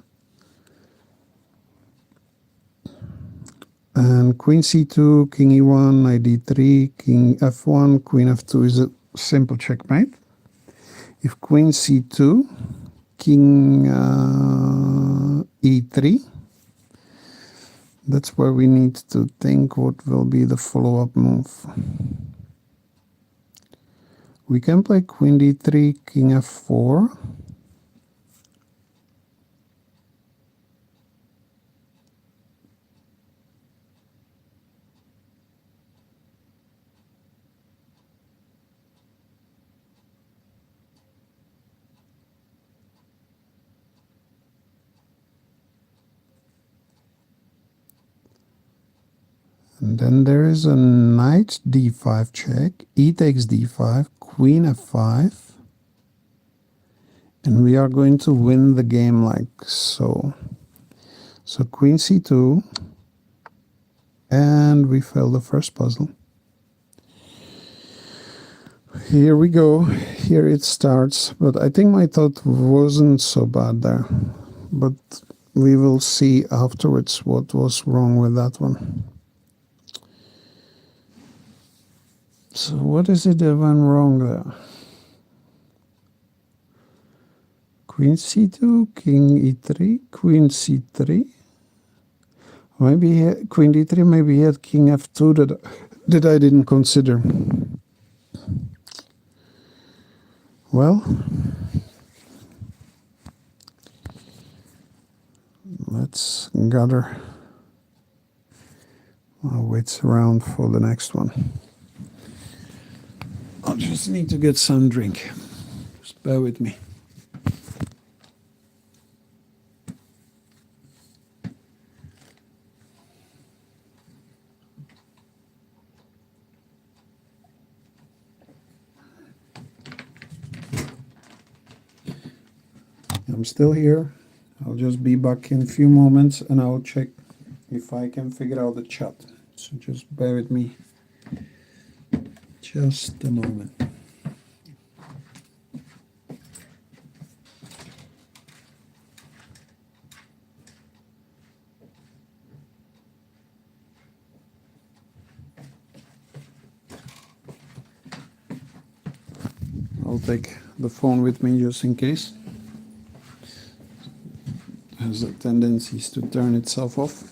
And queen c2, king e1, knight d3, king f1, queen f2 is a simple checkmate. If queen c2, king e3, that's where we need to think what will be the follow-up move. We can play queen d3, king f4. And then there is a knight d5 check, e takes d5, queen f5, and we are going to win the game like so. So queen c2, and we failed the first puzzle. Here we go, here it starts, but I think my thought wasn't so bad there. But we will see afterwards what was wrong with that one. So what is it that went wrong there? Queen c2, king e3, queen c3. Maybe queen d3, maybe he had king f2 that I didn't consider. Well, let's gather our wits around for the next one. I'll just need to get some drink. Just bear with me. I'm still here. I'll just be back in a few moments and I'll check if I can figure out the chat. So just bear with me just a moment. I'll take the phone with me just in case. It has a tendency to turn itself off.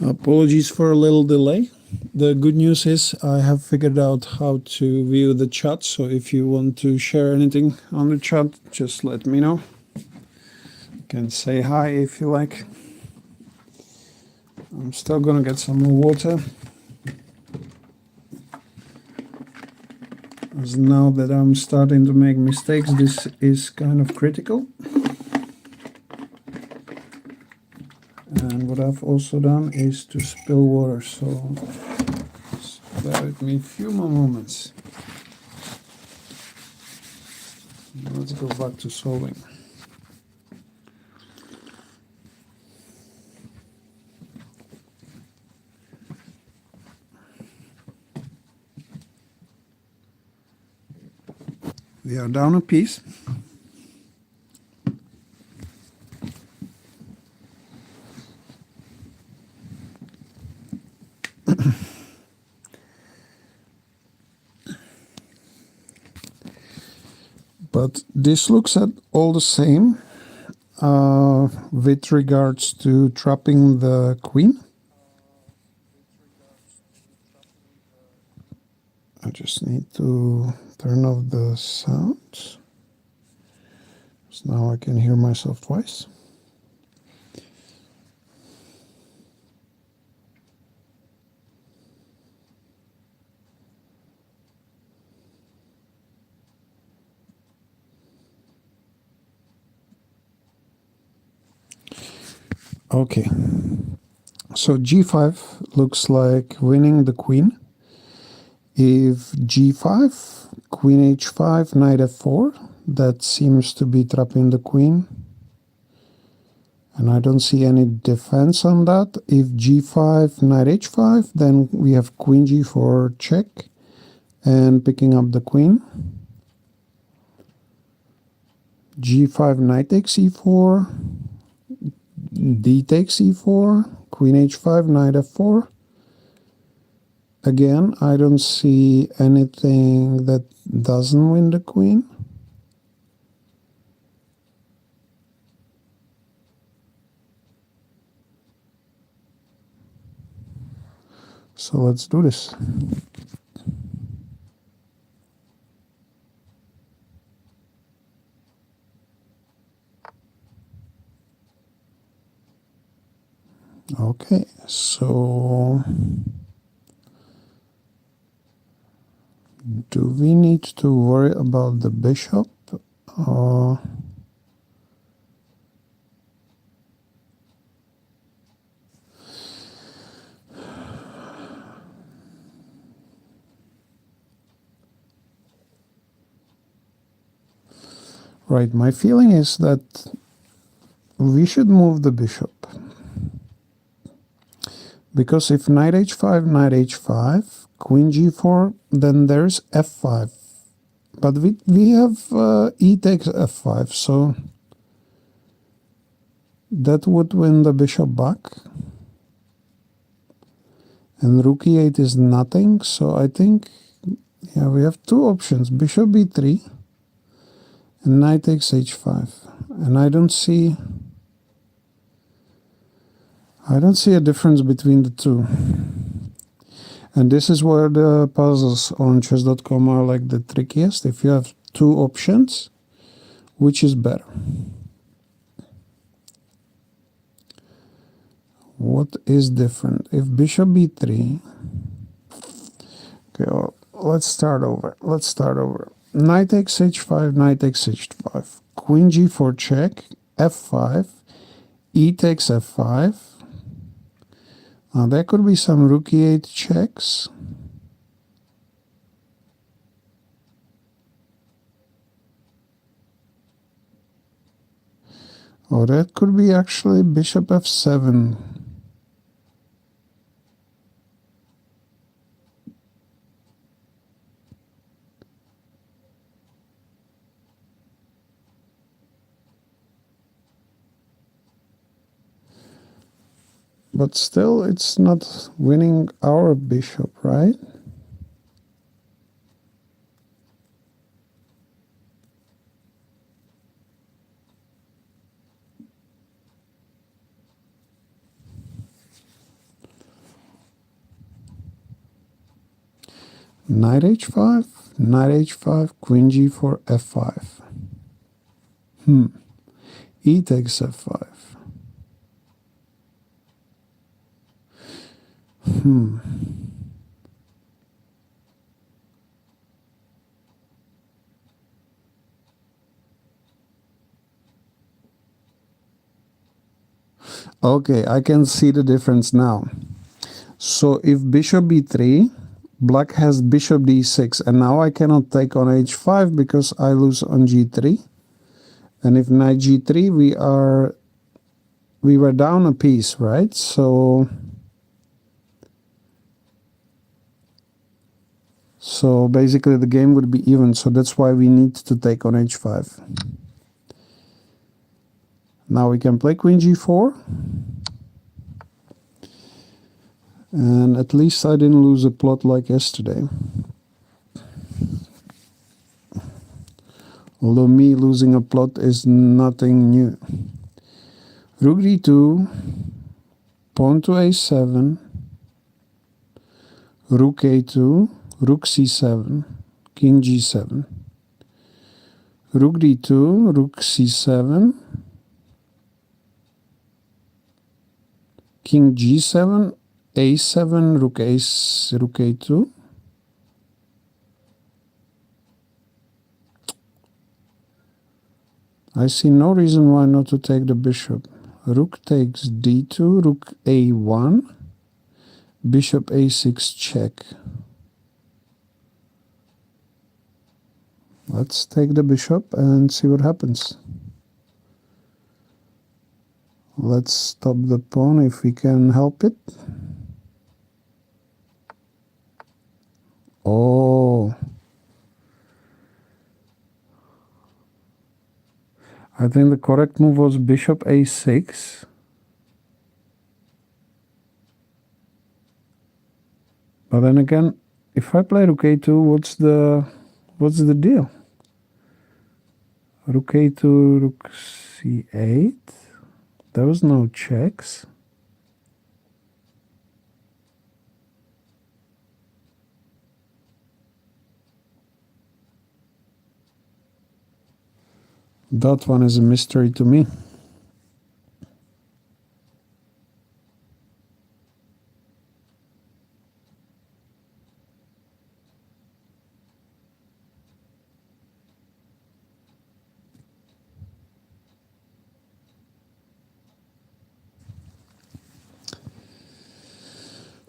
Apologies for a little delay. The good news is I have figured out how to view the chat, so if you want to share anything on the chat, just let me know. You can say hi if you like. I'm still gonna get some more water, as now that I'm starting to make mistakes, this is kind of critical. And what I've also done is to spill water, so just bear with me a few more moments. Let's go back to solving. We are down a piece. But this looks at all the same with regards to trapping the queen. I just need to turn off the sound. So now I can hear myself twice. Okay, so g5 looks like winning the queen. If g5, queen h5, knight f4, that seems to be trapping the queen. And I don't see any defense on that. If g5, knight h5, then we have queen g4 check and picking up the queen. g5, knight takes e4, d takes e4, queen h5, knight f4. Again, I don't see anything that doesn't win the queen. So let's do this. Okay, so do we need to worry about the bishop? Right, my feeling is that we should move the bishop. Because if knight h5, knight h5, queen g4, then there's f5. But we have e takes f5, so that would win the bishop back. And rook e8 is nothing, so I think, yeah, we have two options, bishop b3 and knight takes h5. And I don't see a difference between the two. And this is where the puzzles on chess.com are like the trickiest. If you have two options, which is better? What is different? If bishop b3, okay, well, let's start over. Knight takes h5, knight takes h5, queen g4 check, f5, e takes f5. Now there could be some rook e8 checks. Or that could be actually bishop f7. But still, it's not winning our bishop, right? Knight h5, queen g4, f5. E takes f5. Okay, I can see the difference now. So if bishop b3, black has bishop d6, and now I cannot take on h5 because I lose on g3. And if knight g3, we were down a piece, right? So basically the game would be even, so that's why we need to take on h5. Now we can play queen g4. And at least I didn't lose a plot like yesterday. Although me losing a plot is nothing new. Rook d2, pawn to a7, rook a2, rook c7, king g7. Rook d2, rook c7, king g7, a7, rook a2. I see no reason why not to take the bishop. Rook takes d2, rook a1, bishop a6 check. Let's take the bishop and see what happens. Let's stop the pawn if we can help it. Oh. I think the correct move was bishop a6. But then again, if I play rook a2, what's the deal? Rook a2, rook c8. There was no checks. That one is a mystery to me.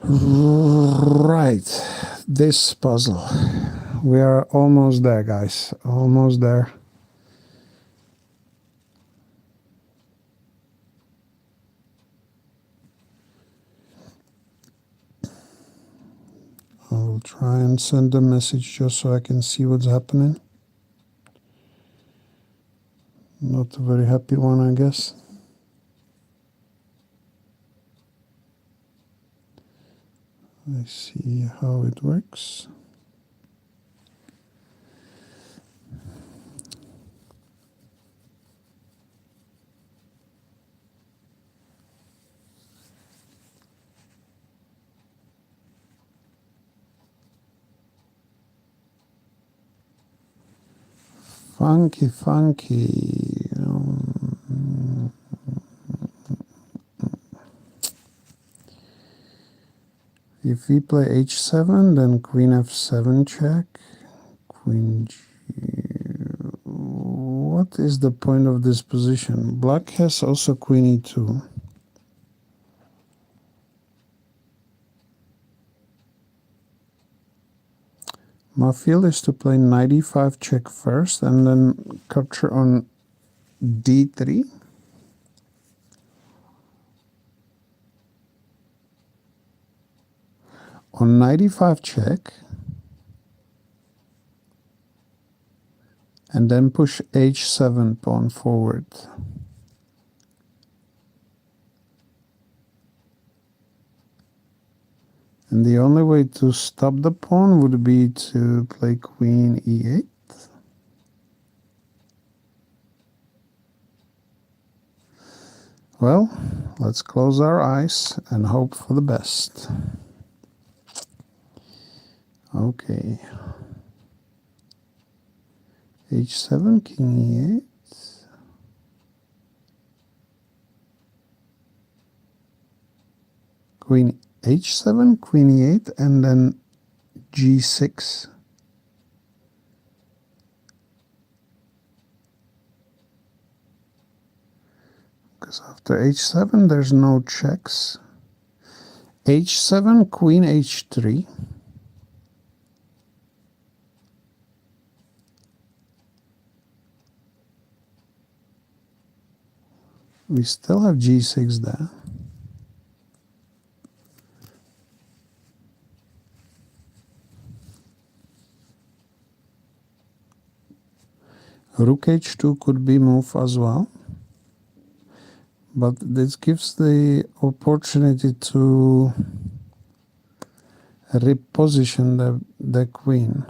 Right, this puzzle. We are almost there, guys. Almost there. I'll try and send a message just so I can see what's happening. Not a very happy one, I guess. Let's see how it works. Funky, funky. If we play h7, then queen f7 check. Queen g. What is the point of this position? Black has also queen e2. My feel is to play knight e5 check first and then capture on d3. On knight e5 check, and then push h7 pawn forward. And the only way to stop the pawn would be to play queen e8. Well, let's close our eyes and hope for the best. Okay. h7, king e8. Queen h7, queen e8, and then g6. Because after h7 there's no checks. h7, queen h3. We still have g6 there. Rook h2 could be moved as well. But this gives the opportunity to reposition the queen.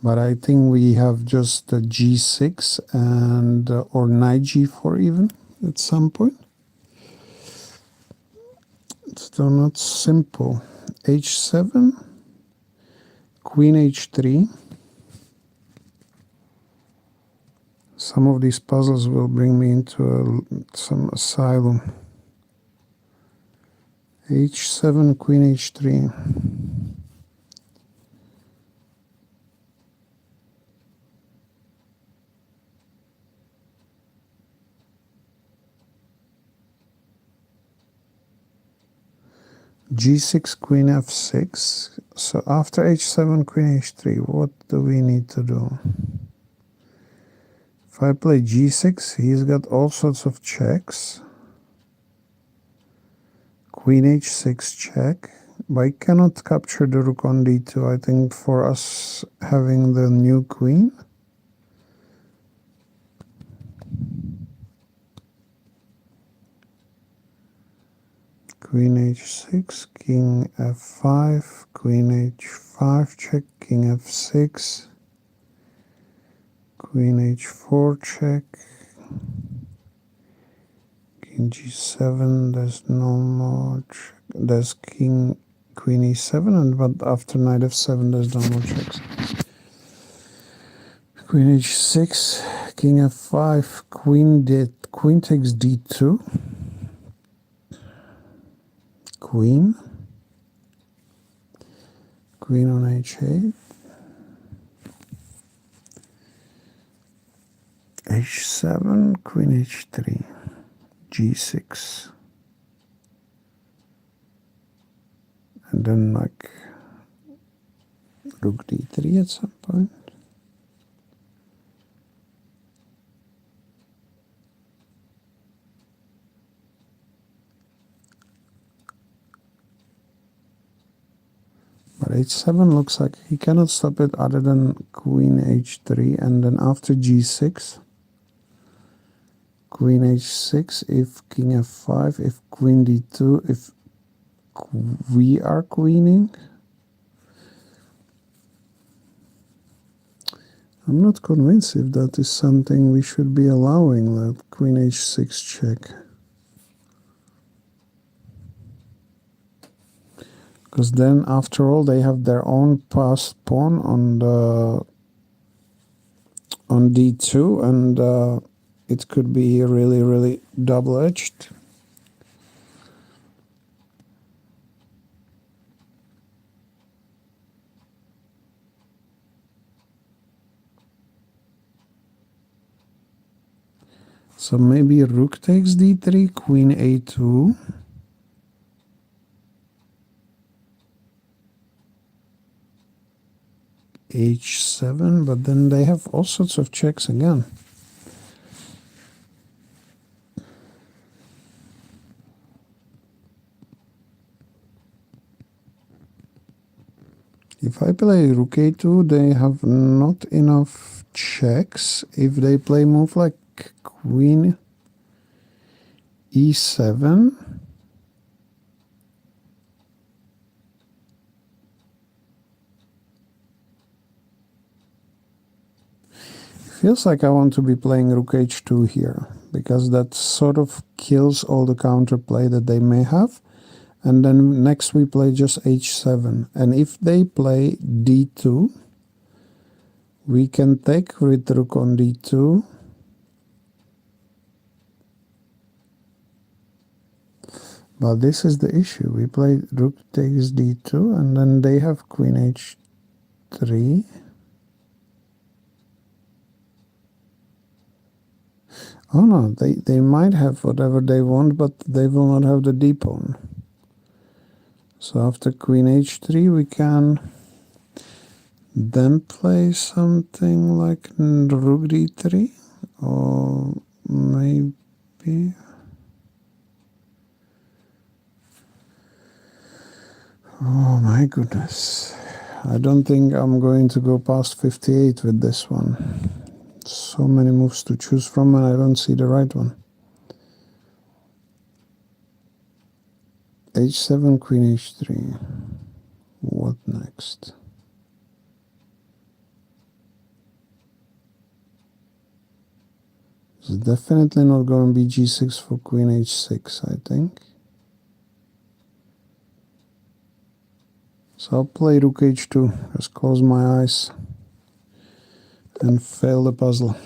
But I think we have just the g6 and or knight g4 even at some point. It's still not simple. h7, queen h3. Some of these puzzles will bring me into some asylum. h7, queen h3. g6, queen f6. So after h7, queen h3, what do we need to do? If I play g6, he's got all sorts of checks. Queen h6 check, But I cannot capture the rook on d2. I think for us having the new queen. Queen h6, king f5, queen h5 check, king f6, queen h4 check, king g7, there's no more check. There's queen e7, and but after knight f7 there's no more checks. Queen h6, king f5, queen takes d2, queen on h8, h7, queen h3, g6, and then like rook d3 at some point. But h7 looks like he cannot stop it other than queen h3, and then after g6, queen h6, if king f5, if queen d2, if we are queening. I'm not convinced if that is something we should be allowing, like queen h6 check. Because then, after all, they have their own passed pawn on d2, and it could be really, really double-edged. So maybe rook takes d3, queen a2. h7, but then they have all sorts of checks again. If I play rook a2, they have not enough checks. If they play move like queen e7, feels like I want to be playing rook h2 here, because that sort of kills all the counterplay that they may have. And then next we play just h7. And if they play d2, we can take with rook on d2. But this is the issue. We play rook takes d2, and then they have queen h3. Oh no, they might have whatever they want, but they will not have the d pawn. So after queen h3 we can then play something like rook d3, or maybe... Oh my goodness. I don't think I'm going to go past 58 with this one. So many moves to choose from, and I don't see the right one. h7, queen h3. What next? It's definitely not going to be g6 for queen h6, I think. So I'll play rook h2, just close my eyes and fail the puzzle.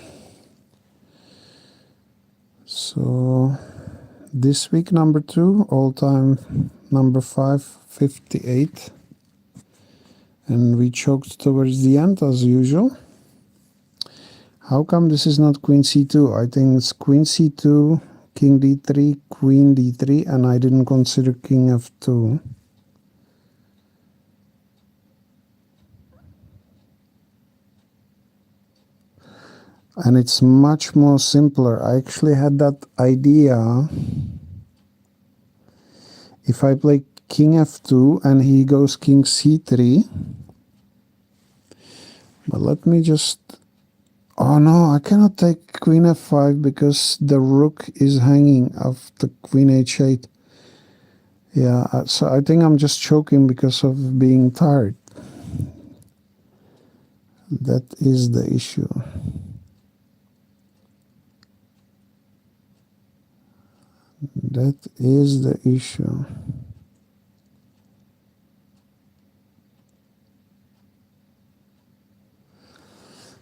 So this week number 2, all-time number 5, 58. And we choked towards the end as usual. How come this is not queen c2? I think it's queen c2, king d3, queen d3, and I didn't consider king f2. And it's much more simpler. I actually had that idea. If I play king f2 and he goes king c3. But let me just... Oh no, I cannot take queen f5 because the rook is hanging off the queen h8. Yeah, so I think I'm just choking because of being tired. That is the issue. That is the issue.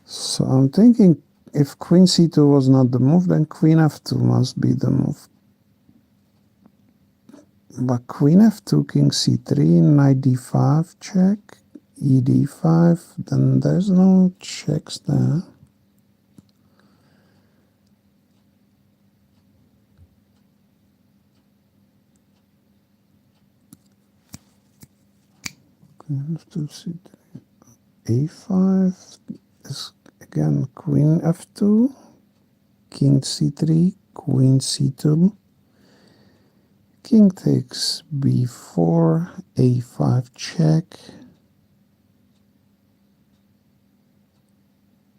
So I'm thinking if queen c2 was not the move, then queen f2 must be the move. But queen f2, king c3, knight d5 check, e d5, then there's no checks there. Queen f2, c3, a5 is again queen f2, king c3, queen c2, king takes b4, a5 check,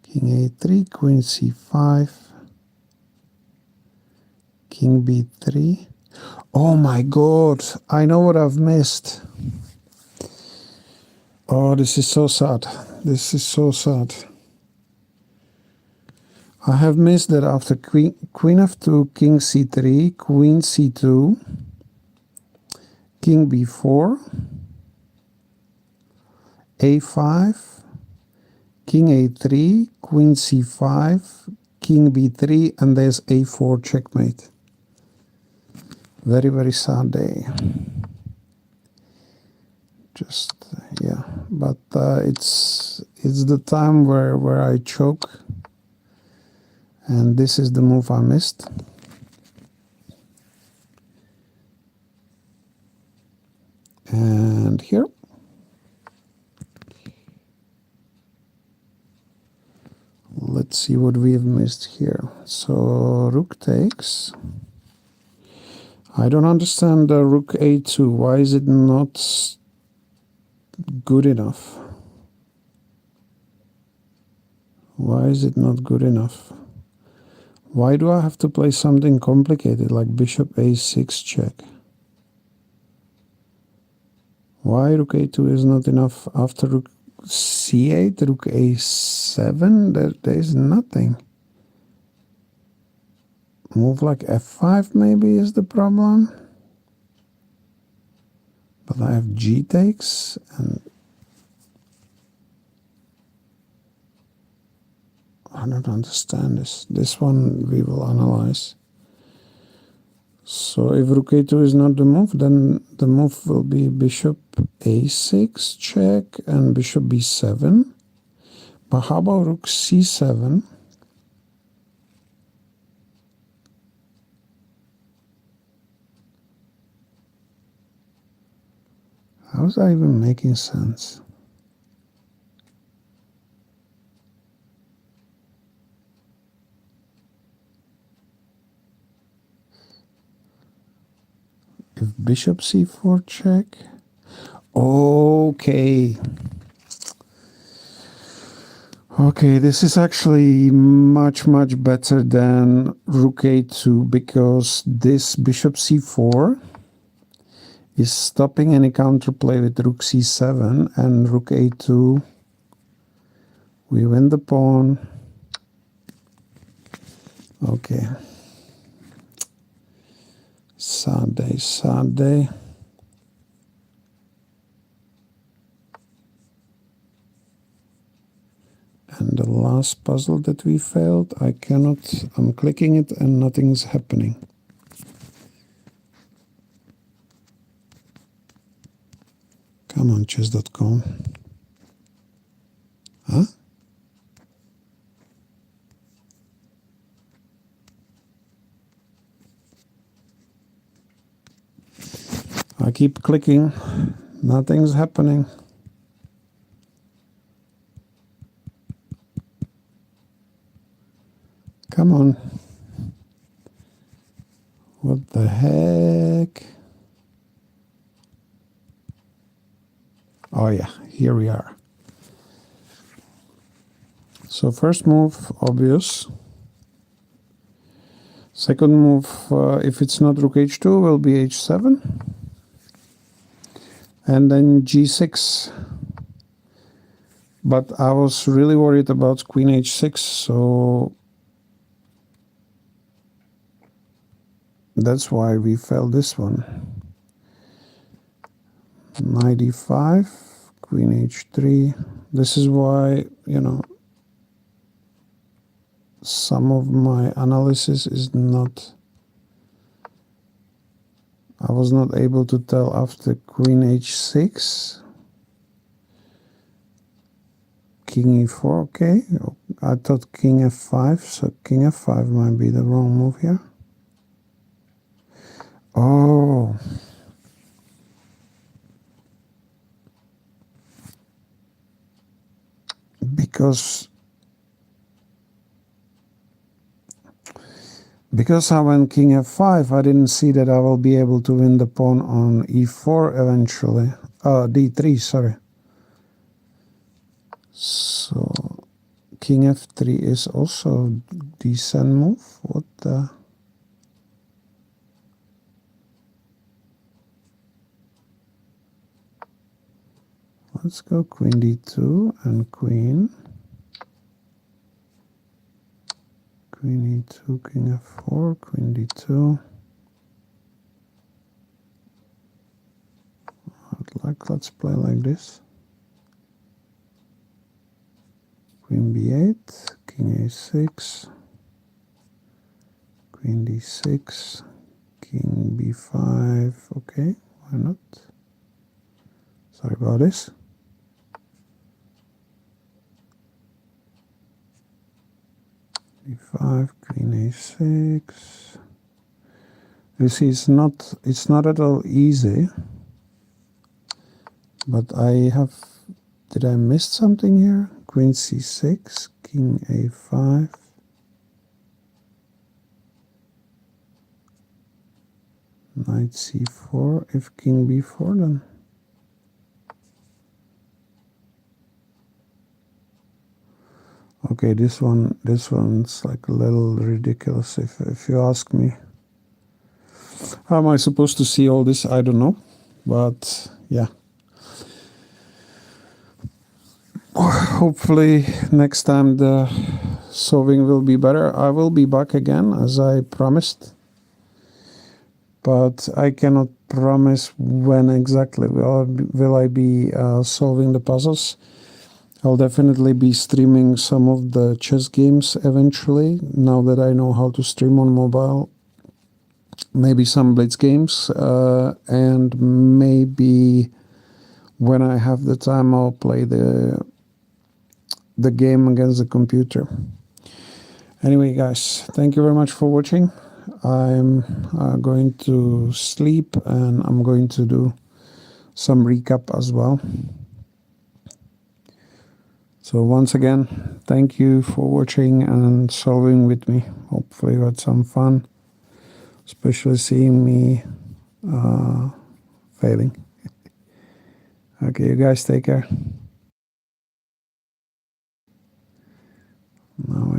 king a3, queen c5, king b3. Oh my god, I know what I've missed. Oh, this is so sad. This is so sad. I have missed that after queen f2, king c3, queen c2, king b4, a5, king a3, queen c5, king b3, and there's a4 checkmate. Very, very sad day. Just, yeah. But it's the time where I choke. And this is the move I missed. And here. Let's see what we have missed here. So rook takes. I don't understand the rook a2. Why is it not good enough? Why is it not good enough? Why do I have to play something complicated like bishop a6 check? Why rook a2 is not enough after rook c8, rook a7? There is nothing. Move like f5 maybe is the problem. But I have g takes and I don't understand this. This one we will analyze. So if rook a2 is not the move, then the move will be bishop a6 check and bishop b7. But how about rook c7? How is that even making sense? If bishop c4 check. Okay. Okay, this is actually much better than rook a2 because this bishop c4 is stopping any counterplay with rook c7 and rook a2. We win the pawn. Okay. Sad day, sad day. And the last puzzle that we failed, I cannot, I'm clicking it and nothing's happening. Come on, chess.com. Huh? I keep clicking, nothing's happening. Come on. What the heck? Oh yeah, here we are. So first move, obvious. Second move, if it's not rook h2, will be h7. And then g6. But I was really worried about queen h6, so that's why we failed this one. Knight e5, queen h3. This is why, you know, some of my analysis is not, I was not able to tell after queen h6. King e4, okay. I thought king f5, so king f5 might be the wrong move here. Oh. Because I went king f5, I didn't see that I will be able to win the pawn on e4 eventually. D3, sorry. So king f3 is also decent move. What the? Let's go queen d2 and queen. Queen e2, king f4, queen d2. Let's play like this. Queen b8, king a6, queen d6, king b5. Okay, why not? Sorry about this. d5, queen a6. You see, it's not at all easy. But I have, did I miss something here? Queen c6, king a5. Knight c4, if king b4 then. Okay, this one's like a little ridiculous if you ask me. How am I supposed to see all this? I don't know. But yeah. Hopefully next time the solving will be better. I will be back again as I promised. But I cannot promise when exactly will I be solving the puzzles. I'll definitely be streaming some of the chess games eventually, now that I know how to stream on mobile. Maybe some blitz games, and maybe when I have the time I'll play the game against the computer. Anyway guys, thank you very much for watching. I'm going to sleep and I'm going to do some recap as well. So once again, thank you for watching and solving with me. Hopefully you had some fun, especially seeing me failing. Okay, you guys take care. Now